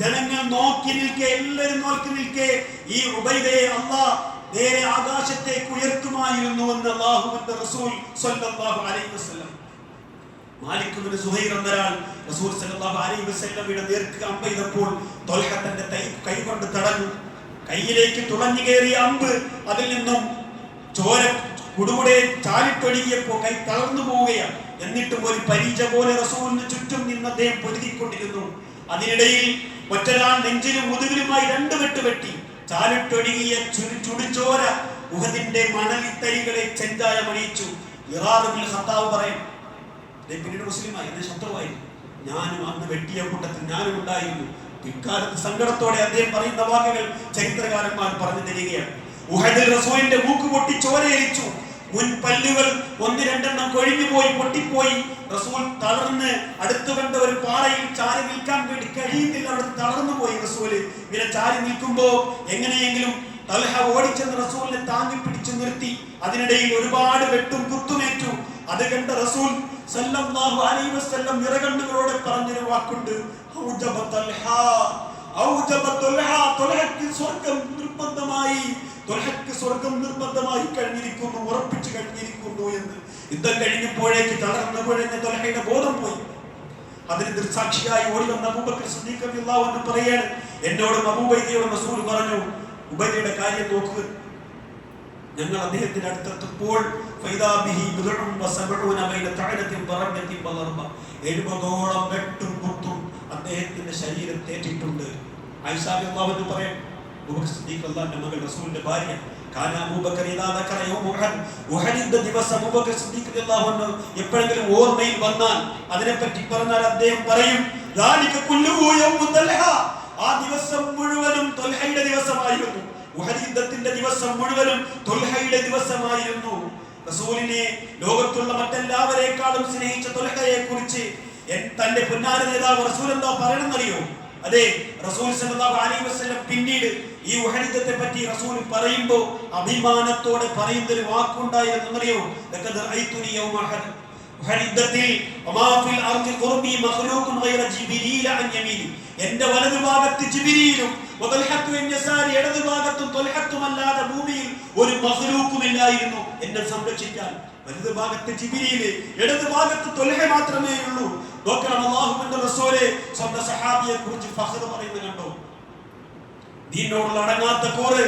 ജനങ്ങൾ നോക്കി നിൽക്കെ, എല്ലാവരും നോക്കി നിൽക്കെ ഈ ഉബൈദയെ അല്ലാഹ് നേരെ ആകാശത്തേക്ക് ഉയർത്തുമായിരുന്നു എന്ന് അല്ലാഹുവിന്റെ റസൂൽ സ്വല്ലല്ലാഹു അലൈഹി വസല്ലം. മാലിക് ഇബ്നു സുഹൈർ എന്നൊരാൾ റസൂൽ സ്വല്ലല്ലാഹു അലൈഹി വസല്ലമയുടെ നേർക്ക് അമ്പെയ്തപ്പോൾ ത്വൽഹ തന്റെ കൈ കൊണ്ട് തടഞ്ഞു. കൈയിലേക്ക് തുളഞ്ഞു കയറിയ അമ്പ് അതിൽ നിന്നും ചോര കുടുകൂടെ ചാലിട്ടൊഴുകിയപ്പോ കൈ തളർന്നു പോവുകയാണ്. എന്നിട്ടും ഒരു പരീക്ഷ പോലെ റസൂലിന് ചുറ്റും നിന്ന് അദ്ദേഹം പൊരുതിക്കൊണ്ടിരുന്നു. അതിനിടയിൽ ഒറ്റരാൾ നെഞ്ചിലും മുതുകിലുമായി 2 വെട്ട് വെട്ടി. ചാലിട്ടൊഴുകിയ ചുടുചോര ഉഹദിന്റെ മണലിത്തരികളെ ചെഞ്ചായമണിയിച്ചു. ഖത്താബ് പറയും, പിന്നീട് മുസ്ലിമായി, എന്നെ ശത്രുവായിരുന്നു, ഞാനും അന്ന് വെട്ടിയ കൂട്ടത്തിൽ ഞാനും ഉണ്ടായിരുന്നു. പിൽക്കാലത്ത് സങ്കടത്തോടെ അദ്ദേഹം പറയുന്ന വാക്കുകൾ ചരിത്രകാരന്മാർ പറഞ്ഞു തരികയാണ്. ഉഹദിൽ റസൂലിന്റെ മൂക്ക് പൊട്ടി ചോരയരിച്ചു. മുൻപല്ലുകൾ 1-2 കൊഴിഞ്ഞുപോയി, പൊട്ടിപ്പോയി. റസൂൽ തളർന്ന് അടുത്തു കണ്ട ഒരു പാറയിൽ ചാരി നിൽക്കാൻ വേണ്ടി കഴിയുന്നില്ല, അവിടെ തളർന്നു പോയി റസൂല്. ഇങ്ങനെ ചാരി നിൽക്കുമ്പോ എങ്ങനെയെങ്കിലും തൽഹ ഓടിച്ചെന്ന് റസൂലിനെ താങ്ങി പിടിച്ചു നിർത്തി. അതിനിടയിൽ ഒരുപാട് വെട്ടും കുത്തുമേറ്റു. അത് കണ്ട റസൂൽ സല്ലല്ലാഹു അലൈഹി വസല്ലം നിറകണ്ണുകളോടെ പറഞ്ഞൊരു വാക്കുണ്ട്, ഔജബ തൽഹ, ഔജബ തൽഹ, തൽഹയ്ക്ക് സ്വർഗ്ഗം നിർബന്ധമായി, ത്വൽഹയ്ക്ക് സ്വർഗ്ഗം നിർബന്ധമായി കഴിഞ്ഞിരിക്കുന്നു, ഉറപ്പിച്ചു കഴിഞ്ഞിരിക്കുന്നു എന്ന്. യുദ്ധം കഴിഞ്ഞപ്പോഴേക്ക് തളർന്നു കുഴഞ്ഞ ത്വൽഹയുടെ ബോധം പോയി. അതിന് ദൃക്സാക്ഷിയായി ഓടി വന്ന അബൂബക്കർ സിദ്ദീഖ് റളിയല്ലാഹു അൻഹു പറയാണ്, എന്നോടും അബൂബൈദയോടും റസൂൽ പറഞ്ഞു, ഉബൈദയുടെ കാര്യം നോക്കുക. ഞങ്ങൾ അദ്ദേഹത്തിന്റെ അടുത്തെത്തുമ്പോൾ 70ഓളം വെട്ടും കുത്തും അദ്ദേഹത്തിന്റെ ശരീരത്തേറ്റിട്ടുണ്ട്. ആയിഷ റളിയല്ലാഹു അൻഹ പറയാം, അബൂബക്കർ സിദ്ദീഖ് അല്ലാഹുവിന്റെ മകൾ റസൂലിന്റെ ഭാര്യ, കാന അബൂബക്കർ ഇദാ ദക്കറ യൗമ ഉഹദിന്റെ ദിവസം അബൂബക്കർ സിദ്ദീഖ് റളിയല്ലാഹു അൻഹു എപ്പോഴെങ്കിലും ഓർമ്മയിൽ വന്നാൽ അതിനെപ്പറ്റി പറഞ്ഞാൽ അദ്ദേഹം പറയും, ദാലിക കുല്ലുഹു യൗമു തൽഹ, ആ ദിവസം മുഴുവനും ത്വൽഹയുടെ ദിവസമായിരുന്നു. ഉഹദ് യുദ്ധത്തിന്റെ ദിവസം മുഴുവനും ത്വൽഹയുടെ ദിവസമായിരുന്നു. റസൂലിനെ ലോകത്തുള്ള മറ്റെല്ലാവരെക്കാളും സ്നേഹിച്ച ത്വൽഹയെ കുറിച്ച് തന്റെ പൊന്നാര നേതാവ് റസൂൽ എന്താ പറയണമെന്നറിയോ? അതെ, റസൂൽ സല്ലല്ലാഹു അലൈഹി വസല്ലം പിന്നീട് ഈ ഉഹദ് യുദ്ധത്തെ പറ്റി റസൂൽ പറയുമ്പോൾ അഭിമാനത്തോടെ പറയുന്ന ഒരു വാക്കുണ്ടായിരുന്നറിയോ? ലഖദ് റഅയ്തുനി യൗമ ഉഹദ്, ഉഹദ് യുദ്ധത്തിൽ വമാ ഫിൽ അർദി ഖുർബി മഖ്ലൂഖുൻ ഗൈറ ജിബ്രീൽ അൻ യമീനി, എന്റെ വലതുഭാഗത്ത് ജിബ്രീലും വതൽഹത്തു അൻ യസാരി, ഇടതുഭാഗത്തും ത്വൽഹത്തും അല്ലാതെ ഭൂമിയിൽ ഒരു മഖ്ലൂഖുമില്ലായിരുന്നു എന്നെ സംരക്ഷിക്കാൻ. വലതുഭാഗത്ത് ജിബ്രീൽ, ഇടതുഭാഗത്ത് ത്വൽഹ മാത്രമേ ഉള്ളൂ. നോക്കണം, അല്ലാഹുവിന്റെ റസൂലെ സ്വന്തം സഹാബിയെ കുറിച്ച് ഫഖർ പറയുന്നത് കണ്ടോ? ദീനിനോടുള്ള അടങ്ങാത്ത കൂറ്,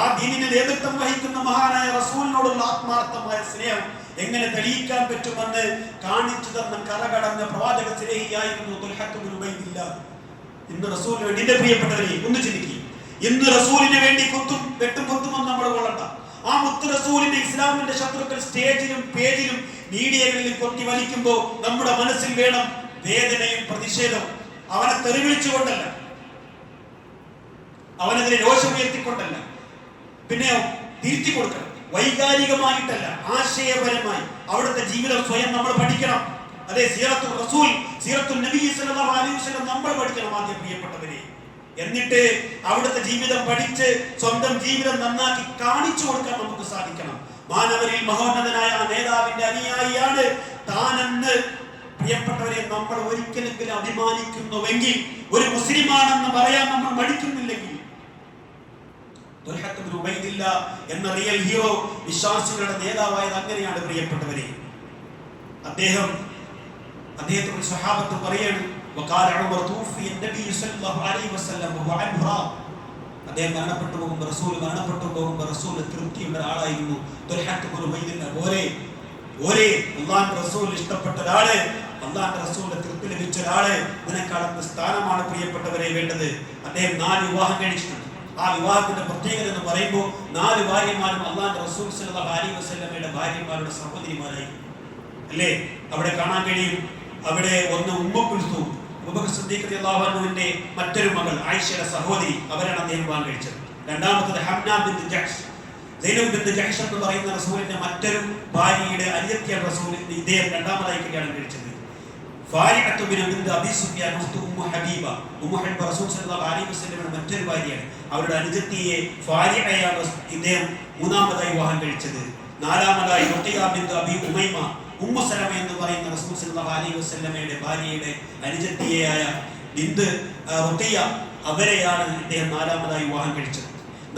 ആ ദീനിന് നേതൃത്വം വഹിക്കുന്ന മഹാനായ റസൂലിനോടുള്ള ആത്മാർത്ഥമായ സ്നേഹം എങ്ങനെ തെളിയിക്കാൻ പറ്റുമെന്ന് കാണിച്ചു തന്ന കറകടഞ്ഞ പ്രവാചക സ്നേഹിയായിരുന്നു ത്വൽഹത്ത് ബിൻ ഉബൈദില്ലാഹ്. ഇന്ന് റസൂലിന് വേണ്ടി, എന്റെ പ്രിയപ്പെട്ടവരെ ഒന്ന് ചിന്തിക്കുക, ഇന്ന് റസൂലിന് വേണ്ടി കുത്തും വെട്ടും കുത്തുമെന്ന് നമ്മൾ കൊള്ളണ്ട. ആ മുത്ത് റസൂലിന്റെ ഇസ്ലാമിന്റെ ശത്രുക്കൾ സ്റ്റേജിലും പേജിലും മീഡിയകളിലും കൊത്തി വലിക്കുമ്പോൾ നമ്മുടെ മനസ്സിൽ വേണം വേദനയും പ്രതിഷേധവും. അവനെ തെറിവിളിച്ചുകൊണ്ടല്ല, അവനെതിരെ രോഷമുയർത്തിക്കൊണ്ടല്ല, പിന്നെയോ തിരുത്തി കൊടുക്കണം. വൈകാരികമായിട്ടല്ല, ആശയപരമായി അവിടുത്തെ ജീവിതം സ്വയം നമ്മൾ പഠിക്കണം. അതെ, സീറത്തുൽ റസൂൽ, സീറത്തുൽ നബി സല്ലല്ലാഹു അലൈഹി വസല്ലം നമ്മൾ പഠിക്കണം ആദ്യം പ്രിയപ്പെട്ടവരെ. എന്നിട്ട് അവിടുത്തെ ജീവിതം പഠിച്ച് സ്വന്തം ജീവിതം നന്നാക്കി കാണിച്ചു കൊടുക്കാൻ നമുക്ക് സാധിക്കണം. മാനവരിൽ മഹോന്നതനായ ആ നേതാവിന്റെ അനുയായിയാണ് താനെന്ന് പ്രിയപ്പെട്ടവരെ നമ്മൾ ഒരിക്കലെങ്കിലും അഭിമാനിക്കുന്നുവെങ്കിൽ, ഒരു മുസ്ലിമാണെന്ന് പറയാൻ നമ്മൾ മടിക്കുന്നില്ലെങ്കിൽ, എന്ന റിയൽ ഹീറോ, വിശ്വാസികളുടെ നേതാവായത് അങ്ങനെയാണ് പ്രിയപ്പെട്ടവരെ. അദ്ദേഹത്തെ സ്വഹാബത്ത് പറയാണ്, അദ്ദേഹം മരണപ്പെട്ടു പോകുമ്പോൾ റസൂൽ തൃപ്തിയുള്ള ആളായിരുന്നു. അള്ളാഹുവിന്റെ റസൂൽ ഇഷ്ടപ്പെട്ട ഒരാള്, അള്ളാഹുവിന്റെ റസൂലിന്റെ തൃപ്തി ലഭിച്ച ഒരാള്, ഇതിനെക്കാളും സ്ഥാനമാണ് പ്രിയപ്പെട്ടവരെ വേണ്ടത്. അദ്ദേഹം 4 വിവാഹം കഴിച്ചിട്ടുണ്ട്. ആ വിവാഹത്തിന്റെ പ്രത്യേകത എന്ന് പറയുമ്പോൾ 4 ഭാര്യമാരും അള്ളാഹുവിന്റെ റസൂൽ സല്ലല്ലാഹു അലൈഹി വസല്ലമയുടെ ഭാര്യമാരുടെ സഹോദരിമാരായിരുന്നു. അല്ലേ? അവിടെ കാണാൻ കഴിയും. അവിടെ ഒന്ന് ഉമ്മു കുൽസൂം, അബൂബക്കർ സിദ്ദീഖ് റളിയല്ലാഹു അൻഹുവിന്റെ മറ്റൊരു മകൾ ആയിഷയുടെ സഹോദരി, അവരാണ് അദ്ദേഹം വിവാഹം കഴിച്ചത്. രണ്ടാമത്തത് ഹംന ബിൻത് ജഹ്ഷ്, സൈനബ് ബിൻത് ജഹ്ഷ് എന്ന് പറയുന്ന റസൂലിന്റെ മറ്റൊരു ഭാര്യയുടെ അനിയത്തിയ റസൂൽ ഇദ്ദേഹം രണ്ടാമതായി കല്യാണം കഴിച്ചത്. ഫാരിഅത്തു ബിൻത് അബീ സുഫിയാൻ ഉമ്മു ഹബീബ, റസൂൽ സല്ലല്ലാഹു അലൈഹി വസല്ലമയുടെ മറ്റൊരു ഭാര്യയാണ്. അവരുടെ അനുജത്തിയെ ഫാരിഅയാണ് ഇദ്ദേഹം മൂന്നാമതായി വിവാഹം കഴിച്ചത്. നാലാമതായി റുഖിയ ബിൻത് അബീ ഉമൈമ, ഉമ്മു സലമ എന്ന് പറയുന്ന റസൂൽ സല്ലല്ലാഹു അലൈഹി വസല്ലമയുടെ ഭാര്യയുടെ അനുജത്തിയായ ബിൻത് റുഖിയ, അവരെയാണ് ഇദ്ദേഹം നാലാമതായി വിവാഹം കഴിച്ചത്.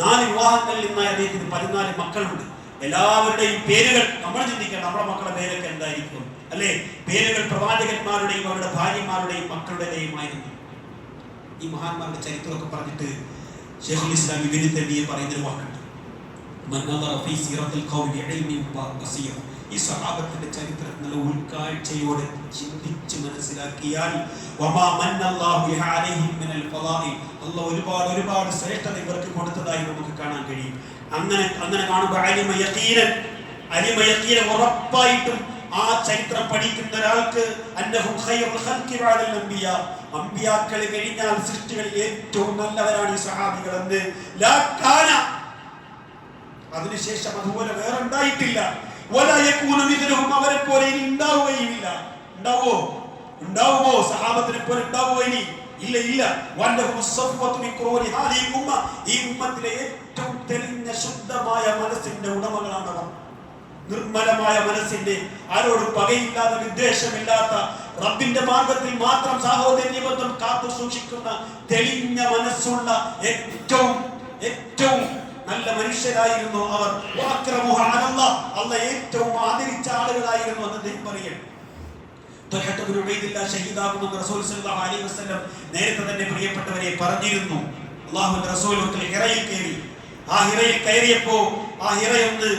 4 വിവാഹങ്ങളിൽ നിന്നായി അദ്ദേഹത്തിന് 14 മക്കളുണ്ട്. എല്ലാവരുടെയും പേരുകൾ നമ്മൾ ചിന്തിക്കണം, നമ്മുടെ മക്കളുടെ പേരൊക്കെ എന്തായിരിക്കും, അല്ലെ? പേരുകൾ പ്രവാചകന്മാരുടെയും അവരുടെ ഭാര്യമാരുടെയും മക്കളുടേതുമായിരുന്നു. ഈ മഹാന്മാരുടെ ചരിത്രമൊക്കെ പറഞ്ഞിട്ട് ശൈഖുൽ ഇസ്ലാം ഇബ്നു തൈമിയ്യ പറയുന്നൊരു വാക്കുണ്ട്, ഈ സഹാബത്തിന്റെ ചരിത്രത്തിൽ ഉൾക്കാഴ്ചയോടെ ചിന്തിച്ച് മനസ്സിലാക്കിയാൽ ഒരുപാട് ശ്രേഷ്ഠത ഇവർക്ക് കൊടുത്തതായി നമുക്ക് കാണാൻ കഴിയും. അങ്ങനെ കാണുമ്പോൾ ഉറപ്പായിട്ടും ആ ചരിത്രം പഠിക്കുന്ന ഒരാൾക്ക് അമ്പിയാക്കൾ കഴിഞ്ഞാൽ സൃഷ്ടികളിൽ ഏറ്റവും നല്ലവരാണ് ഈ സഹാബികളെന്ന്, അതിനുശേഷം അതുപോലെ വേറെ ഉണ്ടായിട്ടില്ല. അവരെ പോലെ ഇനി ഉണ്ടാവുകയില്ല. ഉണ്ടാവുമോ? സഹാബത്തിനെ പോലെ ഉണ്ടാവുമോ ഇനി? ഇല്ല. ഈ ഉമ്മത്തിലെ ഏറ്റവും തെളിഞ്ഞ ശുദ്ധമായ മനസ്സിന്റെ ഉടമകളാണവർ. നിർമ്മലമായ മനസ്സിന്റെ, ആരോടും പകയില്ലാത്ത, വിദ്വേഷമില്ലാത്ത, റബ്ബിന്റെ മാർഗത്തിൽ മാത്രം സാഹോദര്യബന്ധം കാത്തു സൂക്ഷിക്കുന്ന തെളിഞ്ഞ മനസ്സുള്ള ഏറ്റവും നല്ല മനുഷ്യരായിരുന്നു അവർ. അല്ലാഹ് ഏറ്റവും ആദരിച്ച ആളുകളായിരുന്നു എന്ന് അദ്ദേഹം പറയുന്നു. ഷഹീദാകുമെന്ന് റസൂൽ സല്ലല്ലാഹു അലൈഹി വസല്ലം നേരത്തെ തന്നെ പ്രിയപ്പെട്ടവരെ പറഞ്ഞിരുന്നു. അല്ലാഹുവിന്റെ റസൂൽ ഹിറയിൽ കയറി. ആ ഹിറയിൽ കയറിയപ്പോ ആ ഹിറയൊന്ന്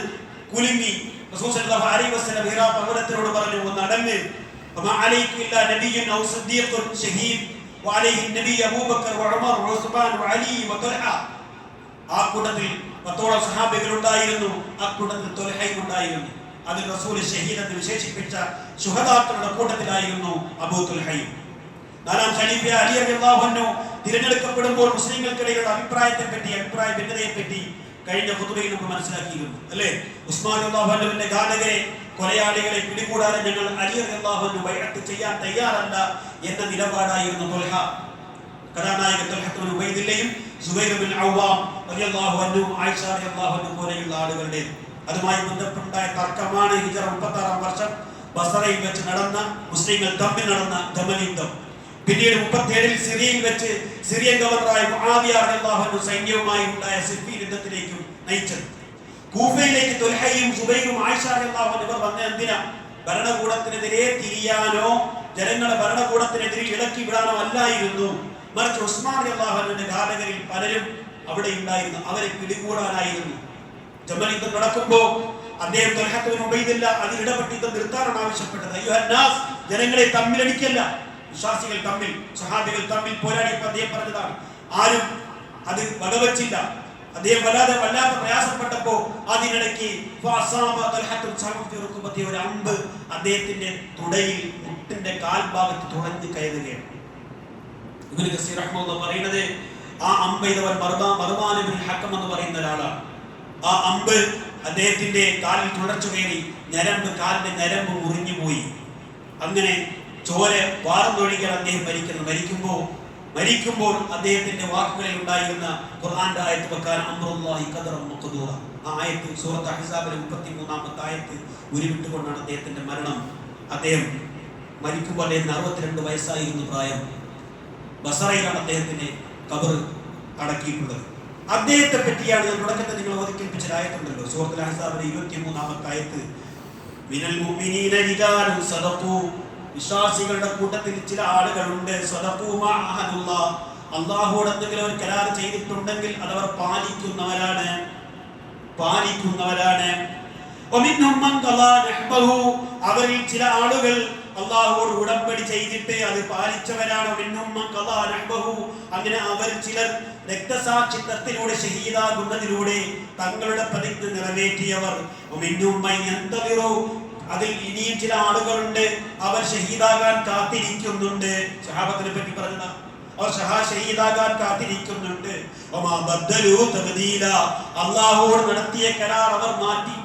കുലുങ്ങി. റസൂൽ സല്ലല്ലാഹു അലൈഹി വസല്ലം ഹിറ പർവതത്തിനോട് പറഞ്ഞു, ഒന്ന് അടങ്ങ്. വമാ അലൈക ഇല്ലാ നബിയ്യുൻ ഔ സിദ്ദീഖുൻ ഷഹീദ് വഅലൈഹി നബി അബൂബക്കർ വഉമർ വഉസ്മാൻ വഅലി വതൽഹ. ആ കൂട്ടത്തിൽ 10ഓളം സഹാബികൾ ഉണ്ടായിരുന്നു. ആ കൂട്ടത്തിൽ ത്വൽഹയും ഉണ്ടായിരുന്നു. അതിൽ റസൂൽ ഷഹീദ് എന്ന് വിശേഷിപ്പിച്ച ശുഹദാക്കളുടെ കൂട്ടത്തിലായിരുന്നു അബൂ ത്വൽഹയും. 4ാം ഖലീഫ അലി റളിയല്ലാഹു അൻഹു തിരഞ്ഞെടുക്കപ്പെടുമ്പോൾ മുസ്ലിങ്ങൾക്കിടയിലുള്ള അഭിപ്രായ ഭിന്നതയെപ്പറ്റി കഴിഞ്ഞ ഖുതുബയിൽ നമുക്ക് മനസ്സിലാക്കിയിരുന്നു, അല്ലേ? ഉസ്മാൻ റളിയല്ലാഹു അൻഹുവിന്റെ ഘാതകരെ, കൊലയാളികളെ പിടികൂടാതെ ഞങ്ങൾ അലി റളിയല്ലാഹു അൻഹു ബൈഅത്ത് ചെയ്യാൻ തയ്യാറല്ല എന്ന നിലപാടായിരുന്നു ത്വൽഹ. കഥാനായക ത്വൽഹ ഇബ്നു ഉബൈദില്ലയും സുബൈർ ബിൻ അവ്വാം റളിയല്ലാഹു അൻഹു, ആയിഷ റളിയല്ലാഹു അൻഹു പോലെയുള്ള ആളുകളുടെ അതുമായി ബന്ധപ്പെട്ടുണ്ടായ തർക്കമാണ് ഹിജറ 36-ാം വർഷം ബസറയിൽ വെച്ച് നടന്ന മുസ്ലിങ്ങൾ തമ്മിൽ നടന്ന ജമൽ യുദ്ധം. പിന്നീട് 37-ൽ സിറിയയിൽ വെച്ച് സിറിയൻ ഗവർണറായ മുആവിയ റളിയല്ലാഹു അൻഹു സൈന്യവുമായി ഉണ്ടായ സിഫീൻ യുദ്ധത്തിലേക്ക് നയിച്ചത്. കൂഫയിലേക്ക് ത്വൽഹയും സുബൈറും ആയിഷ റളിയല്ലാഹു അൻഹു വന്ന എന്തിനാ? ഭരണകൂടത്തിനെതിരെ തിരിയാനോ ജനങ്ങളെ ഭരണകൂടത്തിനെതിരെ ഇളക്കി വിടാനോ അല്ലായിരുന്നു, മറിച്ച് ഉസ്മാൻ റളിയല്ലാഹു അൻഹുവിന്റെ ഘാതകരിൽ പലരും അവിടെ ഉണ്ടായിരുന്നു, അവരെ പിടികൂടാനായിരുന്നു. ജമൽ യുദ്ധം നടക്കുമ്പോൾ അദ്ദേഹം ത്വൽഹ ഇബ്നു ഉബൈദില്ല അതിൽ ഇടപെട്ട് യുദ്ധം നിർത്താനാണ് ആവശ്യപ്പെട്ടത്. അയ്യുഹന്നാസ്, ജനങ്ങളെ തമ്മിലടിക്കല്ല, വിശ്വാസികൾ തമ്മിൽ, സഹാബികൾ തമ്മിൽ പോരാടിയപ്പോൾ അദ്ദേഹം പറഞ്ഞതാണ്. ആരും അത് വകവച്ചില്ല. അദ്ദേഹം വല്ലാതെ പ്രയാസപ്പെട്ടപ്പോ അതിനിടയ്ക്ക് ഒരു അമ്പ് അദ്ദേഹത്തിന്റെ തുടയിൽ, മുട്ടിന്റെ കാൽഭാഗത്ത് തുളഞ്ഞു കയറുകയാണ്. ഇബ്നു കസീർ റഹ്മത്തുള്ളാഹി പറയുന്നത്, ആ അമ്പ് ഇതവൻ മർവാൻ ഇബ്നുൽ ഹക്കം എന്ന് പറയുന്ന ഒരാളാണ്. ആ അമ്പ് അദ്ദേഹത്തിന്റെ കാലിൽ തുളച്ചു കയറി, കാലിന്റെ ഞരമ്പ് മുറിഞ്ഞു പോയി. അങ്ങനെ ചോര വാർന്നൊഴിക്കാൻ അദ്ദേഹം മരിക്കുമ്പോൾ അദ്ദേഹത്തിന്റെ വാക്കുകളിൽ ഉണ്ടായിരുന്ന ഖുർആന്റെ ആയത്ത് വെക്കാൻ അംറുല്ലാഹി ഖദറൻ മഖ്ദൂറ, ആ ആയത്ത് സൂറത്ത് അഹ്സാബിലെ 33-ാമത്തെ ആയത്ത് ഉരുവിട്ടുകൊണ്ടാണ് അദ്ദേഹത്തിന്റെ മരണം. അദ്ദേഹം മരിക്കുമ്പോൾ അദ്ദേഹത്തിന് 62 വയസ്സായിരുന്നു പ്രായം. ബസറയിലാണ് അദ്ദേഹത്തിന്റെ ഖബർ അടക്കിയിട്ടുള്ളത്. അദ്ദേഹത്തെ പറ്റിയാണ് ഞാൻ തുടക്കത്തിൽ നിങ്ങൾ ഓതിക്കേൽപ്പിച്ച ആയത്തുണ്ടല്ലോ, സൂറത്തുൽ അഹ്സാബിലെ 23-ാമത്തെ ആയത്ത്, മിനൽ മുഅ്മിനീന റിജാലുൻ സദഖൂ, വിശ്വാസികളുടെ കൂട്ടത്തിൽ ചില ആളുകളുണ്ട്, സദഖൂ മാ അഹദുല്ലാഹ്, അല്ലാഹുവോട് എന്തെങ്കിലും ഒരു കരാർ ചെയ്തിട്ടുണ്ടെങ്കിൽ അതവർ പാലിക്കുന്നവരാണ്. വമിൻഹും മൻ ഖളാ നഹ്ബഹു, അവരിൽ ചില ആളുകൾ അല്ലാഹുവോട് ഉടമ്പടി ചെയ്തിട്ട് അത് പാലിച്ചവരാണ്. വമിൻഹും മൻ ഖളാ നഹ്ബഹു, അങ്ങനെ അവർ ചിലർ രക്തസാക്ഷിത്വത്തിലൂടെ ഷഹീദാകുന്നതിലൂടെ തങ്ങളുടെ പ്രതിജ്ഞ നിറവേറ്റിയവർ. വമിൻഹും മൻ യന്തളിറു, അതിൽ ഇനിയും ചില ആളുകളുണ്ട്, അവർ ഷഹീദാകാൻ കാത്തിരിക്കുന്നുണ്ട്. സഹാബത്തിനെ പറ്റി പറഞ്ഞതാ, അവർ ഷഹീദാകാൻ കാത്തിരിക്കുന്നുണ്ട്. വമാ ബദ്ദലു തബ്ദീല, അല്ലാഹുവോട് നടത്തിയ കരാർ അവർ മാറ്റി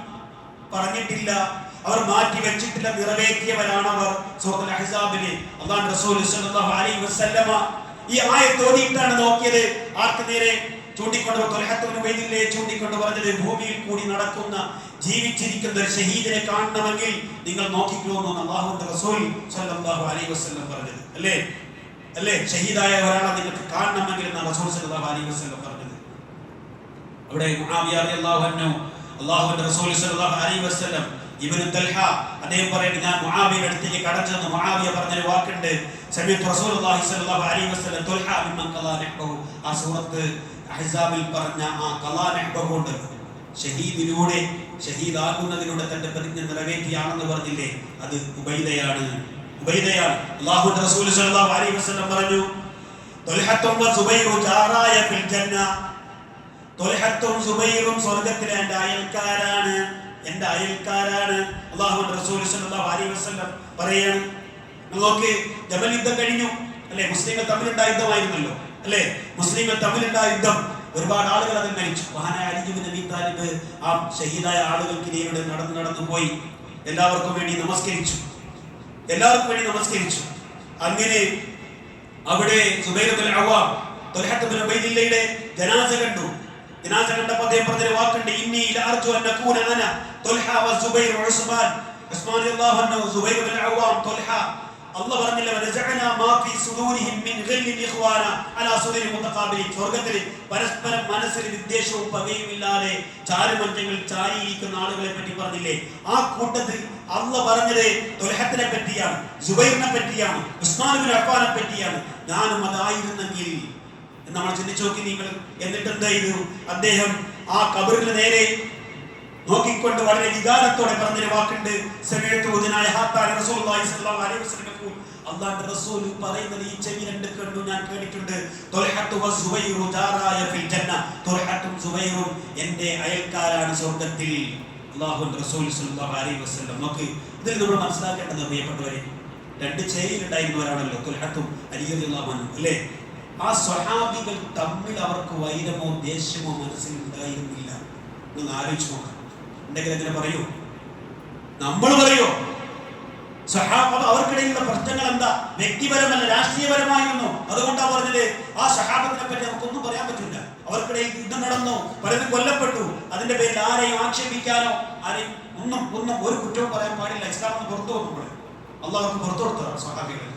പറഞ്ഞിട്ടില്ല, അവർ മാറ്റി വെച്ചിട്ടില്ല, നിറവേറ്റിയവരാണ് അവർ. സൂറത്തുൽ അഹ്സാബിലെ അല്ലാഹുവിന്റെ റസൂൽ സ്വല്ലല്ലാഹു അലൈഹി വസല്ലമ ഈ ആയത്ത് ഓതിയിട്ടാണ് നോക്കിയത്. ആർക്ക് നേരെ ചൂണ്ടിക്കൊണ്ട് ചൂണ്ടിക്കൊണ്ട് പറഞ്ഞത്, ഭൂമിയിൽ കൂടി നടക്കുന്ന ജീവിച്ചിരിക്കുന്ന ഒരു ഷഹീദിനെ കാണണമെങ്കിൽ നിങ്ങൾ നോക്കിക്കോന്നു അല്ലാഹുവിന്റെ റസൂൽ സ്വല്ലല്ലാഹു അലൈഹി വസല്ലം പറഞ്ഞത്. അല്ലേ ഷഹീദായ ഒരാളെ നിങ്ങൾക്ക് കാണണമെങ്കിൽ എന്നാണ് റസൂൽ സ്വല്ലല്ലാഹു അലൈഹി വസല്ലം പറഞ്ഞത്. അവിടെ മുആവിയ റളിയല്ലാഹു അൻഹു, അല്ലാഹുവിന്റെ റസൂൽ സ്വല്ലല്ലാഹു അലൈഹി വസല്ലം ഇബ്നു തൽഹ അദ്ദേഹം പറയുന്നത്, ഞാൻ മുആവിയയുടെ അടുത്തേക്ക് കടന്നു. മുആവിയ പറഞ്ഞൊരു വാക്കുണ്ട്, സമീഅതു റസൂലുള്ളാഹി സ്വല്ലല്ലാഹു അലൈഹി വസല്ലം തുൽഹ മിമ്മൻ ഖളാ നഹ്ബഹു, ആ സൂറത്ത് അഹ്സാബിൽ പറഞ്ഞ ആ ഖളാ നഹ്ബഹു ഉണ്ട്, ഷഹീദാകുന്നതിലൂടെ തന്റെ പ്രതിജ്ഞ നിറവേറ്റിയാണെന്ന് പറഞ്ഞില്ലേ, അത് ഉബൈദയാണ്. അല്ലാഹുവിന്റെ റസൂൽ സ്വല്ലല്ലാഹു അലൈഹി വസല്ലം പറഞ്ഞു, തുൽഹത്തും വസുബൈറു ജാറായ ഫിൽ ജന്ന, തുൽഹത്തും സുബൈറും സ്വർഗ്ഗത്തിലെ എൻ്റെ അയൽക്കാരാണ്. അല്ലാഹുവിന്റെ റസൂൽ സ്വല്ലല്ലാഹു അലൈഹി വസല്ലം പറയാണ്. നോക്ക്, ജബൽ യുദ്ധം കഴിഞ്ഞു അല്ലേ, മുസ്ലിങ്ങൾ തമ്മിലുണ്ടായ യുദ്ധമായിരുന്നല്ലോ അല്ലേ, ഒരുപാട് ആളുകൾ അതിൽ മരിച്ചു. മഹാനായ അലി ഇബ്നു അബീ താലിബ് ആ ഷഹീദായ ആളുകൾക്കിടയിലൂടെ നടന്നു പോയി എല്ലാവർക്കും വേണ്ടി നമസ്കരിച്ചു. അങ്ങനെ അവിടെ സുബൈർ ഇബ്നുൽ അവ്വാം തുൽഹത്ത് ഇബ്നു ഉബൈദില്ലയുടെ ജനാസ കണ്ടപ്പോൾ അദ്ദേഹം പറഞ്ഞൊരു വാക്കുണ്ട്, ഇന്നി ലഅർജു അൻ നകൂന അന തുൽഹ വസുബൈർ ഉസ്മാൻ റളിയല്ലാഹു അൻഹു, സുബൈർ ഇബ്നുൽ അവ്വാം, തുൽഹ. അല്ലാഹു പറഞ്ഞില്ല, വനസഅനാ മാ ഫീ സുദൂരിഹിം മിൻ ഗില്ലിൻ ഇഖ്വാന അലാ സുദൂരി മുതഖാബിലിൻ, സ്വർഗ്ഗത്തിൽ പരസ്പരം മനസ്സിൽ വിദ്വേഷവും പകയും ഇല്ലാതെ ചാരുമഞ്ചങ്ങൾ ചാരിയിരിക്കുന്ന ആളുകളെ പറ്റി പറഞ്ഞില്ലേ, ആ കൂട്ടത്തിൽ അല്ലാഹു പറഞ്ഞത് തുൽഹത്തിനെ പറ്റിയാണ്, സുബൈറിനെ പറ്റിയാണ്, ഉസ്മാൻ ഇബ്നു അഫ്ഫാനെ പറ്റിയാണ്. ഞാനും അതായിരുന്നെങ്കിൽ നമ്മൾ ചിന്തിച്ചു നോക്കി നിങ്ങൾ. എന്നിട്ട് എന്താ ചെയ്തു? അദ്ദേഹം ആ ഖബറിന് നേരെ നോക്കിക്കൊണ്ട് വളരെ വികാരത്തോടെ പറഞ്ഞൊരു വാക്കുണ്ട്, അല്ലാഹുവിന്റെ റസൂൽ പറയുന്നത് ഈ ചെവി രണ്ട് കണ്ടു ഞാൻ കേട്ടിട്ടുണ്ട്, തുൽഹത്തും സുബൈറും എൻ്റെ അയൽക്കാരാണ് സ്വർഗ്ഗത്തിൽ. അല്ലാഹുവിന്റെ റസൂൽ സ്വല്ലല്ലാഹു അലൈഹി വസല്ലം. നോക്ക്, ഇതിൽ നമ്മൾ മനസ്സിലാക്കേണ്ടത് പ്രിയപ്പെട്ടവരെ, രണ്ട് ചേരിയിലുണ്ടായിരുന്നവരാണല്ലോ തുൽഹത്തും അലി റളിയല്ലാഹു അൻഹു അല്ലേ. ആ സ്വഹാബികൾ തമ്മിൽ അവർക്ക് വൈരമോ ദേഷ്യമോ മനസ്സിൽ ഉണ്ടായിരുന്നില്ല. ഒന്ന് ആലോചിച്ച് നോക്കാം. ഉണ്ടെങ്കിൽ എങ്ങനെ പറയൂ? നമ്മൾ പറയോ? സ്വഹാബ അവർക്കിടയിലുള്ള പ്രശ്നങ്ങൾ എന്താ? വ്യക്തിപരമല്ല, രാഷ്ട്രീയപരമായിരുന്നു. അതുകൊണ്ടാണ് പറഞ്ഞത് ആ സ്വഹാബത്തിനെ പറ്റി നമുക്കൊന്നും പറയാൻ പറ്റില്ല. അവർക്കിടയിൽ യുദ്ധം നടന്നു, പലരും കൊല്ലപ്പെട്ടു. അതിന്റെ പേരിൽ ആരെയും ആക്ഷേപിക്കാനോ ആരെയും ഒന്നും ഒരു കുറ്റവും പറയാൻ പാടില്ല. ഇസ്ലാമിന് പുറത്തു പോകുമ്പോൾ അള്ളാഹുക്ക് പുറത്തു കൊടുത്തതാണ് സ്വഹാബികൾ.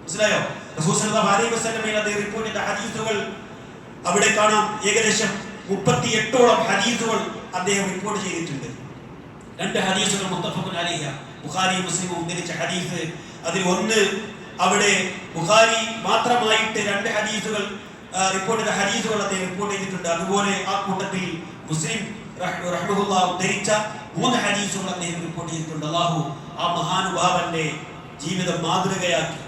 മനസ്സിലായോ? റസൂൽ സല്ലല്ലാഹു അലൈഹി വസല്ലമയുടെ റിപ്പോർട്ട് ചെയ്ത ഹദീസുകൾ അവിടെ കാണാം. ഏകദേശം 38ഓളം ഹദീസുകൾ അദ്ദേഹം റിപ്പോർട്ട് ചെയ്തിട്ടുണ്ട്. 2 ഹദീസുകൾ മുത്തഫഖുൻ അലൈഹി, ബുഖാരി മുസ്ലിം ഉദ്ധരിച്ച ഹദീസ്. അതിൽ ഒന്ന് അവിടെ ബുഖാരി മാത്രമായിട്ട് 2 ഹദീസുകൾ റിപ്പോർട്ട് ചെയ്ത ഹദീസുകൾ അദ്ദേഹം റിപ്പോർട്ട് ചെയ്തിട്ടുണ്ട്. അതുപോലെ ആ കൂട്ടത്തിൽ മുസ്ലിം റഹ്മഹുല്ലാഹ് ഉദ്ധരിച്ച 3 ഹദീസുകൾ അദ്ദേഹം റിപ്പോർട്ട് ചെയ്തിട്ടുണ്ട്. അല്ലാഹു ആ മഹാനുഭാവന്റെ ജീവിതം മാതൃകയാക്കി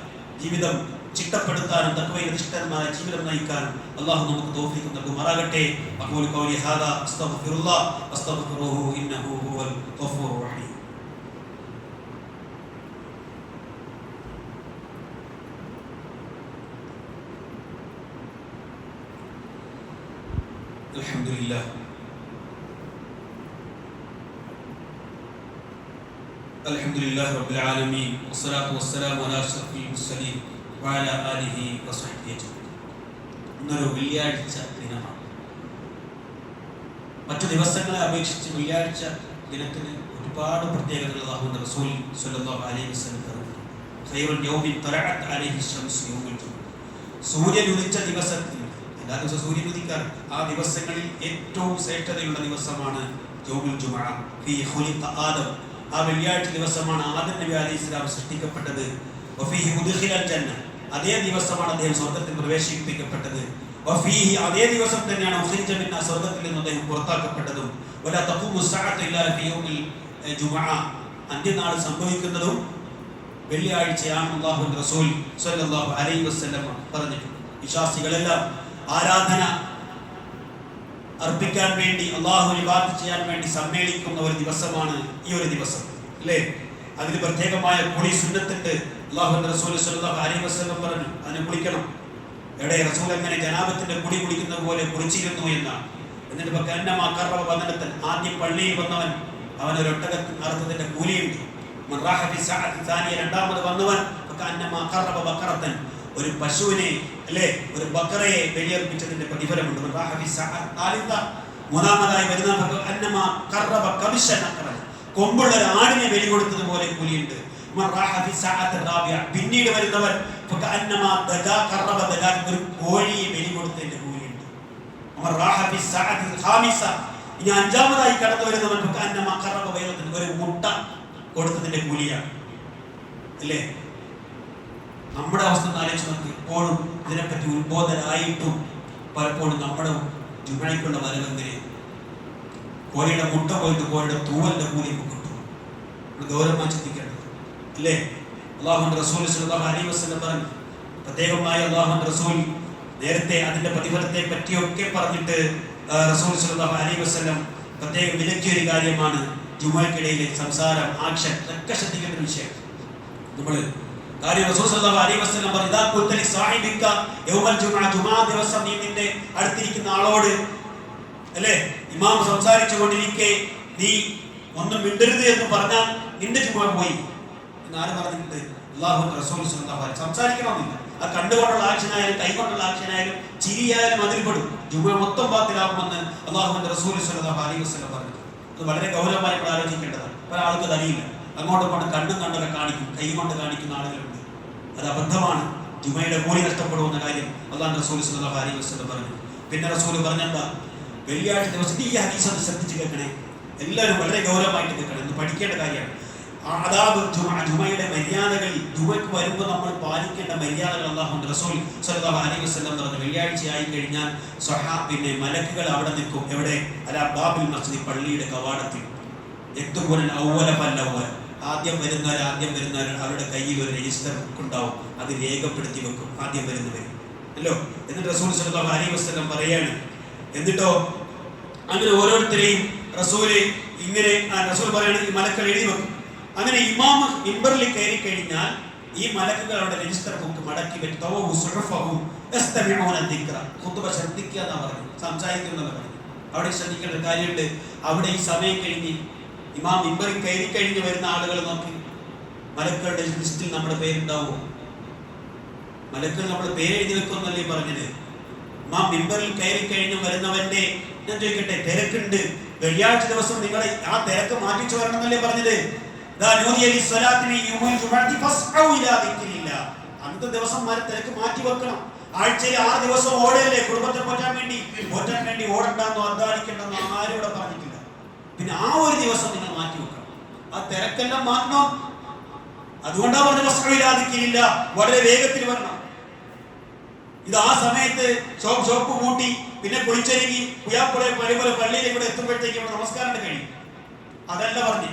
ജീവിതം ചിട്ടപ്പെടുത്താനും തഖ്വയിൽ അധിഷ്ഠിതമായ ജീവിതം നയിക്കാനും അല്ലാഹു നമുക്ക് തൗഫീഖ് നൽകുമാറാകട്ടെ. അഖൂലു ഖൗലി ഹാദാ അസ്തഗ്ഫിറുല്ലാഹ് വസ്തഗ്ഫിറുഹു ഇന്നഹു ഹുവൽ ഗഫൂറുർ റഹീം. അൽഹംദുലില്ലാഹ് അൽഹംദുലില്ലാഹി റബ്ബിൽ ആലമീൻ വസ്സലാത്തു വസ്സലാമു അലാ അഷ്റഫിൽ മുർസലീൻ വഅലാ ആലിഹി വസഹ്ബിഹി അജ്മഈൻ. ഇന്നൊരു വെള്ളിയാഴ്ച ദിനമാണ്. മറ്റു ദിവസങ്ങളെ അപേക്ഷിച്ച് വെള്ളിയാഴ്ച ദിനത്തിന് ഒരുപാട് പ്രത്യേകതകൾ അല്ലാഹുവിന്റെ റസൂൽ സ്വല്ലല്ലാഹു അലൈഹി വസല്ലം പറഞ്ഞു. ഖൈറുൽ യൗമി തലഅത് അലൈഹി ശംസു യൗമുൽ ജുമുഅ. സൂര്യൻ ഉദിച്ച ദിവസത്തിൽ, എല്ലാ ദിവസവും സൂര്യൻ ഉദിക്കാറ്, ആ ദിവസങ്ങളിൽ ഏറ്റവും ശ്രേഷ്ഠതയുള്ള ദിവസമാണ് യൗമുൽ ജുമുഅ. ഫീ ഖുലിഖ ആദം. ആ വെള്ളിയാഴ്ച ദിവസമാണ് ആദം നബി അലൈഹിസ്സലാം സൃഷ്ടിക്കപ്പെട്ടത്. വഫീഹി ഉദ്ഖിലൽ ജന്ന. അതേ ദിവസമാണ് അദ്ദേഹം സ്വർഗ്ഗത്തിൽ പ്രവേശിപ്പിക്കപ്പെട്ടത്. വഫീഹി, അതേ ദിവസം തന്നെയാണ് ഉഖ്രിജ മിന്ന, സ്വർഗ്ഗത്തിൽ നിന്ന് അദ്ദേഹം പുറത്താക്കപ്പെട്ടതും. വലാ തഖൂമു സഅതു ഇല്ലാ ഫീ യൗമിൽ ജുമുഅ. അന്ത്യനാൾ സംഭവിക്കുന്നതും വെള്ളിയാഴ്ചയാണ് അല്ലാഹുവിന്റെ റസൂൽ സ്വല്ലല്ലാഹു അലൈഹി വസല്ലം പറഞ്ഞിട്ടുണ്ട്. വിശ്വാസികളെല്ലാം ആരാധന അർപ്പിക്കാൻ വേണ്ടി, അല്ലാഹുവിനെ ഇബാദത്ത് ചെയ്യാൻ വേണ്ടി സമ്മേളിക്കുന്ന ഒരു ദിവസമാണ് ഈ ഒരു ദിവസം, അല്ലേ? അതിന് പ്രത്യേകമായ കുളി സുന്നത്തുണ്ട്. അല്ലാഹുവിന്റെ റസൂൽ സ്വല്ലല്ലാഹു അലൈഹി വസല്ലം പറഞ്ഞു അതിനെ കുളിക്കണം. എവിടെ റസൂൽ എങ്ങനെ ജനാബത്തിന്റെ കുളി കുളിക്കുന്നത് പോലെ കുളിച്ചിരുന്നു എന്നാണ്. എന്നിട്ട് ബന്ധനത്തിൽ ആദ്യം പള്ളിയിൽ വന്നവൻ അവനൊരു ഒട്ടകത്തിൽ അർത്ഥത്തിന്റെ കൂലിയുണ്ട്. രണ്ടാമത് വന്നവൻ ഒരു പശുവിനെ, അല്ലെ, ഒരു ബക്കറയെ ബലിയർപ്പിച്ചതിന്റെ പ്രതിഫലമുണ്ട്. മൂന്നാമതായി വരുന്ന കൊമ്പുള്ള ഒരു ആടിനെ ബലി കൊടുത്തതുപോലെ കൂലിയുണ്ട്. പിന്നീട് വരുന്നവൻ ഒരു കോഴിയെ ബലി കൊടുത്തതിന്റെ കൂലിയുണ്ട്. ഇനി അഞ്ചാമതായി കടന്നു വരുന്നവൻ ഒരു മുട്ട കൊടുത്തതിന്റെ കൂലിയാണ്, അല്ലേ? നമ്മുടെ അവസ്ഥ ആലോചിച്ച് നോക്കി. എപ്പോഴും ഇതിനെപ്പറ്റി ഉത്ബോധരായിട്ടും പലപ്പോഴും നമ്മുടെ ജുമഴയ്ക്കുള്ള വരവെങ്ങനെ കോഴിയുടെ മുട്ട പോയിട്ട് കോഴിയുടെ തൂവലിന്റെ കൂലി കിട്ടും. ഗൗരവമായി ചിന്തിക്കേണ്ടത്, അല്ലേ? അല്ലാഹുവിന്റെ റസൂൽ സ്വല്ലല്ലാഹു അലൈഹി വസല്ലം പറഞ്ഞു, പ്രത്യേകമായി അല്ലാഹുവിന്റെ റസൂൽ നേരത്തെ അതിന്റെ പ്രതിഫലത്തെ പറ്റിയൊക്കെ പറഞ്ഞിട്ട് റസൂൽ സ്വല്ലല്ലാഹു അലൈഹി വസല്ലം പ്രത്യേകം വിലക്കിയ ഒരു കാര്യമാണ് ജുമഅയ്ക്കിടയിലെ സംസാരം, ആക്ഷൻ. ഒക്കെ ശ്രദ്ധിക്കേണ്ട ഒരു വിഷയം. നമ്മൾ കാര്യം റസൂൽ സ്വല്ലല്ലാഹു അലൈഹി വസല്ലം പറഞ്ഞു, ഇദാ ഖുൽത ലി സാഹിബിക യൗമൽ ജുമുഅ, ജുമുഅ ദിവസം നീ നിന്റെ അടുത്തിരിക്കുന്ന ആളോട്, അല്ലേ, ഇമാം സംസാരിച്ചു കൊണ്ടിരിക്കെ നീ ഒന്നും മിണ്ടരുത് എന്ന് പറഞ്ഞാൽ നിന്റെ ജുമുഅ പോയി എന്ന് ആര് പറഞ്ഞിട്ടുണ്ട്? അല്ലാഹുവിന്റെ റസൂൽ സ്വല്ലല്ലാഹു അലൈഹി വസല്ലം. സംസാരിക്കണമെന്നില്ല. ആ കണ്ടുകൊണ്ടുള്ള ആക്ഷനായാലും കൈകൊണ്ടുള്ള ആക്ഷനായാലും ചിരിയായാലും അതിൽപ്പെടും. ജുമുഅ മൊത്തം ബാത്തിലാകുമെന്ന് അല്ലാഹുവിന്റെ റസൂൽ സ്വല്ലല്ലാഹു അലൈഹി വസല്ലം പറഞ്ഞു. അത് വളരെ ഗൗരവമായി നമ്മൾ ആലോചിക്കേണ്ടതാണ്. പല ആൾക്ക് അറിയില്ല. അങ്ങോട്ടും കൊണ്ട് കണ്ണും കണ്ടൊക്കെ കാണിക്കും, കൈ കൊണ്ട് കാണിക്കുന്ന ആളുകളുണ്ട്. അത് അബദ്ധമാണ്. ജുമയുടെ കൂലി നഷ്ടപ്പെടുമെന്ന കാര്യം അല്ലാഹുവിന്റെ റസൂൽ സ്വല്ലല്ലാഹു അലൈഹി വസല്ലം പറഞ്ഞു. പിന്നെ റസൂൽ പറഞ്ഞെന്താ? വെള്ളിയാഴ്ച ദിവസം ഈ ഹദീസ് ഒന്ന് ശ്രദ്ധിച്ച് കേൾക്കണേ. എല്ലാവരും വളരെ ഗൗരവമായിട്ട് കേൾക്കണം. ഇത് പഠിക്കേണ്ട കാര്യമാണ്. അതാബ് ജുമയുടെ മര്യാദകൾ, ജുമയ്ക്ക് വരുമ്പോൾ നമ്മൾ പാലിക്കേണ്ട മര്യാദകൾ അല്ലാഹുവിന്റെ റസൂൽ സ്വല്ലല്ലാഹു അലൈഹി വസല്ലം പറഞ്ഞു. വെള്ളിയാഴ്ചയായി കഴിഞ്ഞാൽ പിന്നെ മലക്കുകൾ അവിടെ നിൽക്കും. എവിടെ? അലാ ബാബിൽ മസ്ജിദ്, പള്ളിയുടെ കവാടത്തിൽ. ആദ്യം വരുന്നവർ അവരുടെ കയ്യിൽ ഒരു രജിസ്റ്റർ ബുക്ക് ഉണ്ടാവും. അത് രേഖപ്പെടുത്തി വെക്കും ആദ്യം വരുന്നവർ, അല്ലോ. എന്നിട്ട് റസൂൽ സ്വല്ലല്ലാഹു അലൈഹി വസല്ലം പറയാണ്, എന്നിട്ടോ അങ്ങനെ ഓരോരുത്തരെയും റസൂല് ഇങ്ങനെ റസൂൽ പറയാണ്, ഈ മലക്കൾ എഴുതി വെക്കും. അങ്ങനെ ഇമാം മിമ്പറിൽ കയറി കഴിഞ്ഞാൽ ഈ മലക്കുകൾ അവിടെ രജിസ്റ്റർ ബുക്ക് മടക്കി വെക്കും. ശ്രദ്ധിക്കുക എന്നാ പറഞ്ഞു, സംസാരിക്കുന്നതെന്ന് പറഞ്ഞു. അവിടെ ശ്രദ്ധിക്കേണ്ട കാര്യമുണ്ട്. അവിടെ ഈ സമയം കഴിഞ്ഞ് ഇമാം മിമ്പറിൽ കയറി കഴിഞ്ഞ് വരുന്ന ആളുകൾ നോക്കി, മലക്കളുടെ ലിസ്റ്റിൽ നമ്മുടെ പേരുണ്ടാവും. മലക്കൾ നമ്മുടെ പേര് എഴുതി വെക്കുമെന്നല്ലേ പറഞ്ഞത്? ഇമാം മിമ്പറിൽ കയറി കഴിഞ്ഞ് വരുന്നവന്റെ, ഞാൻ ചോദിക്കട്ടെ, തിരക്കുണ്ട്, വെള്ളിയാഴ്ച ദിവസം നിങ്ങൾ ആ തിരക്ക് മാറ്റിച്ചു വരണമെന്നല്ലേ പറഞ്ഞത്? അന്നത്തെ ദിവസം തിരക്ക് മാറ്റി വെക്കണം. ആഴ്ചയിൽ 6 ദിവസം ഓടല്ലേ, കുടുംബത്തെ പോറ്റാൻ വേണ്ടി ഓടണ്ടെന്നോ അധ്വാനിക്കണ്ടെന്നോ ആരും ഇവിടെ പറഞ്ഞിട്ടില്ല. പിന്നെ ആ ഒരു ദിവസം നിങ്ങൾ മാറ്റി വെക്കണം. ആ തിരക്കെല്ലാം മാറ്റണം. അതുകൊണ്ടാണ് പറഞ്ഞില്ല, വളരെ വേഗത്തിൽ വരണം. ഇത് ആ സമയത്ത് ഷോപ്പ് കൂട്ടി പിന്നെ കുളിച്ചൊരുങ്ങി പുയാപ്പുഴ പള്ളിപോലെ പള്ളിയിലേക്ക് ഇവിടെ എത്തുമ്പോഴത്തേക്ക് ഇവിടെ നമസ്കാരം കഴിയും. അതല്ല പറഞ്ഞു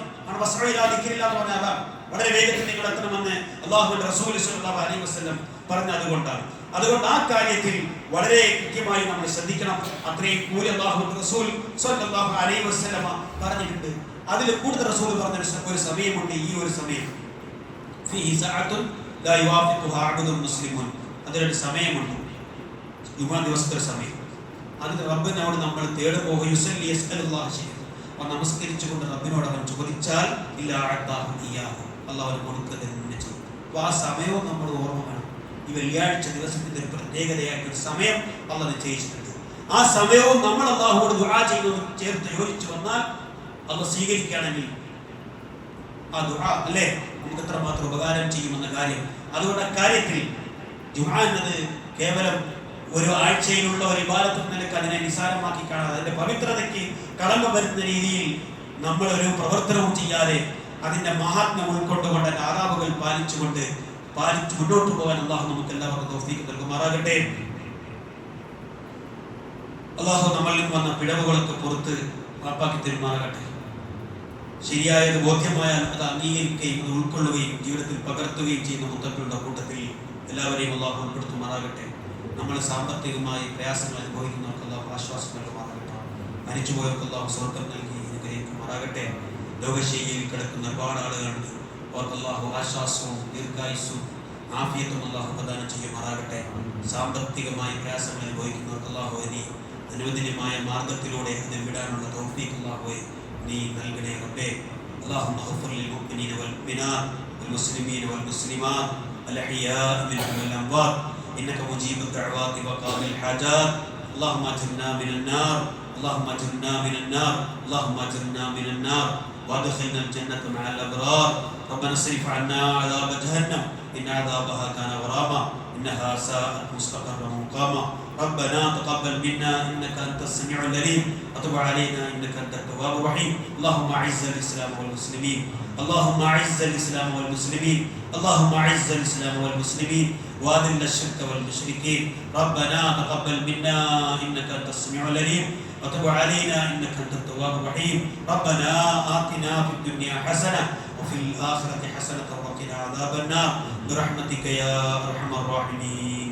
പറഞ്ഞ അതാണ്. വളരെ വേഗത്തിൽ നിങ്ങൾ എത്തണമെന്ന് അല്ലാഹുവിന്റെ റസൂൽ സ്വല്ലല്ലാഹു അലൈഹി വസല്ലം പറഞ്ഞ അതുകൊണ്ടാണ്. അതുകൊണ്ട് ആ കാര്യത്തിൽ വളരെ കൃത്യമായി നമ്മൾ ശ്രദ്ധിക്കണം. അത്രയും കൂലി അല്ലാഹുവിന്റെ റസൂൽ സ്വല്ലല്ലാഹു അലൈഹി വസല്ലം പറഞ്ഞിട്ടുണ്ട്. അതിൽ കൂടുതൽ റസൂൽ പറഞ്ഞ ഒരു സമയമുണ്ട്. ഈ ഒരു സമയം ഫീഹി സഅത്തുൻ ലാ യുവാഫിഖുഹാ അബ്ദുൻ മുസ്ലിമുൻ. അതിലൊരു സമയമുണ്ട്, ജുമുഅ ദിവസത്തെ സമയം. അതിന് റബ്ബിനോട് നമ്മൾ തേടുമ്പോൾ നമസ്കരിച്ചുകൊണ്ട് റബ്ബിനോട് അവൻ ചോദിച്ചാൽ അള്ളാഹു കൊടുക്കുക തന്നെ ചെയ്യും. അപ്പോൾ ആ സമയവും നമ്മൾ ഓർമ്മ വേണം. ഈ വെള്ളിയാഴ്ച ദിവസത്തിന്റെ ഒരു പ്രത്യേകതയായിട്ടൊരു സമയം അള്ളാഹ് നിശ്ചയിച്ചിട്ടുണ്ട്. ആ സമയവും നമ്മൾ അള്ളാഹുവോട് ദുആ ചെയ്യുന്നത് ചേർത്ത് യോജിച്ചു വന്നാൽ അള്ളാഹ് സ്വീകരിക്കുകയാണെങ്കിൽ ആ ദുആ അല്ലേ നമുക്ക് എത്രമാത്രം ഉപകാരം ചെയ്യുമെന്ന കാര്യം. അതുകൊണ്ട് അക്കാര്യത്തിൽ ദുആ എന്നത് കേവലം ഒരു ആഴ്ചയിലുള്ള ഒരു ഇബാദത്ത് നിലക്ക് അതിനെ നിസാരമാക്കി കാണാതെ അതിന്റെ പവിത്രതയ്ക്ക് കളങ്കം വരുന്ന രീതിയിൽ നമ്മൾ ഒരു പ്രവർത്തനവും ചെയ്യാതെ അതിന്റെ മഹാത്മ്യം ഉൾക്കൊണ്ടുകൊണ്ട് അതിന്റെ ആദാബുകൾ പാലിച്ചു മുന്നോട്ട് പോകാൻ അള്ളാഹു നമുക്ക് എല്ലാവർക്കും തൗഫീഖ് നൽകുമാറാകട്ടെ. അള്ളാഹു നമ്മളിൽ വന്ന പിഴവുകളൊക്കെ പുറത്ത് മാപ്പാക്കി തരുമാറാകട്ടെ. ശരിയായത് ബോധ്യമായാൽ അത് അംഗീകരിക്കുകയും അത് ഉൾക്കൊള്ളുകയും ജീവിതത്തിൽ പകർത്തുകയും ചെയ്യുന്ന മുത്തക്കിലുള്ള കൂട്ടത്തിൽ എല്ലാവരെയും അള്ളാഹു ഉൾപ്പെടുത്തുമാറാകട്ടെ. നമ്മൾ സാമ്പത്തികമായി പ്രയാസങ്ങൾ അനുഭവിക്കുന്നവർക്ക് അള്ളാഹു ആശ്വാസം നൽകുമാറാകട്ടെ. മരിച്ചുപോയവർക്ക് അള്ളാഹു സ്വർഗ്ഗം നൽകി അനുഗ്രഹിക്കുമാറാകട്ടെ. ലോകശൈലിയിൽ കിടക്കുന്ന ഒരുപാട് ആളുകളുണ്ട്. അവർക്ക് അള്ളാഹു ആശ്വാസവും ദീർഘായുസ്സും ആഫിയത്തും അള്ളാഹു പ്രദാനം ചെയ്യുമാറാകട്ടെ. സാമ്പത്തികമായി പ്രയാസങ്ങൾ അനുഭവിക്കുന്നവർക്ക് അള്ളാഹു ഇനി അനുവദനീയമായ മാർഗത്തിലൂടെ അത് വിടാനുള്ള തൗഫീഖ് അല്ലാഹുവേ നീ നൽകണേ റബ്ബേ. اللهم اغفر للمؤمنين والمؤمنات والمسلمين والمسلمات الأحياء منهم والأموات إنك مجيب الدعوات وقاضي الحاجات. اللهم أجرنا من النار اللهم أجرنا من النار اللهم أجرنا من النار وادخلنا الجنة مع الأبرار. ربنا اصرف عنا عذاب جهنم إن عذابها كان غراما إنها ساءت مستقرا ومقاما. ربنا تقبل منا إنك أنت السميع العليم وتب علينا إنك أنت التواب الرحيم. اللهم أعز الإسلام والمسلمين اللهم أعز الإسلام والمسلمين اللهم أعز الإسلام والمسلمين وأذل الشرك والمشركين. ربنا تقبل منا إنك أنت السميع العليم وتب علينا إنك أنت التواب الرحيم. ربنا آتنا في الدنيا حسنة وفي الآخرة حسنة وقنا عذاب النار برحمتك يا أرحم الراحمين.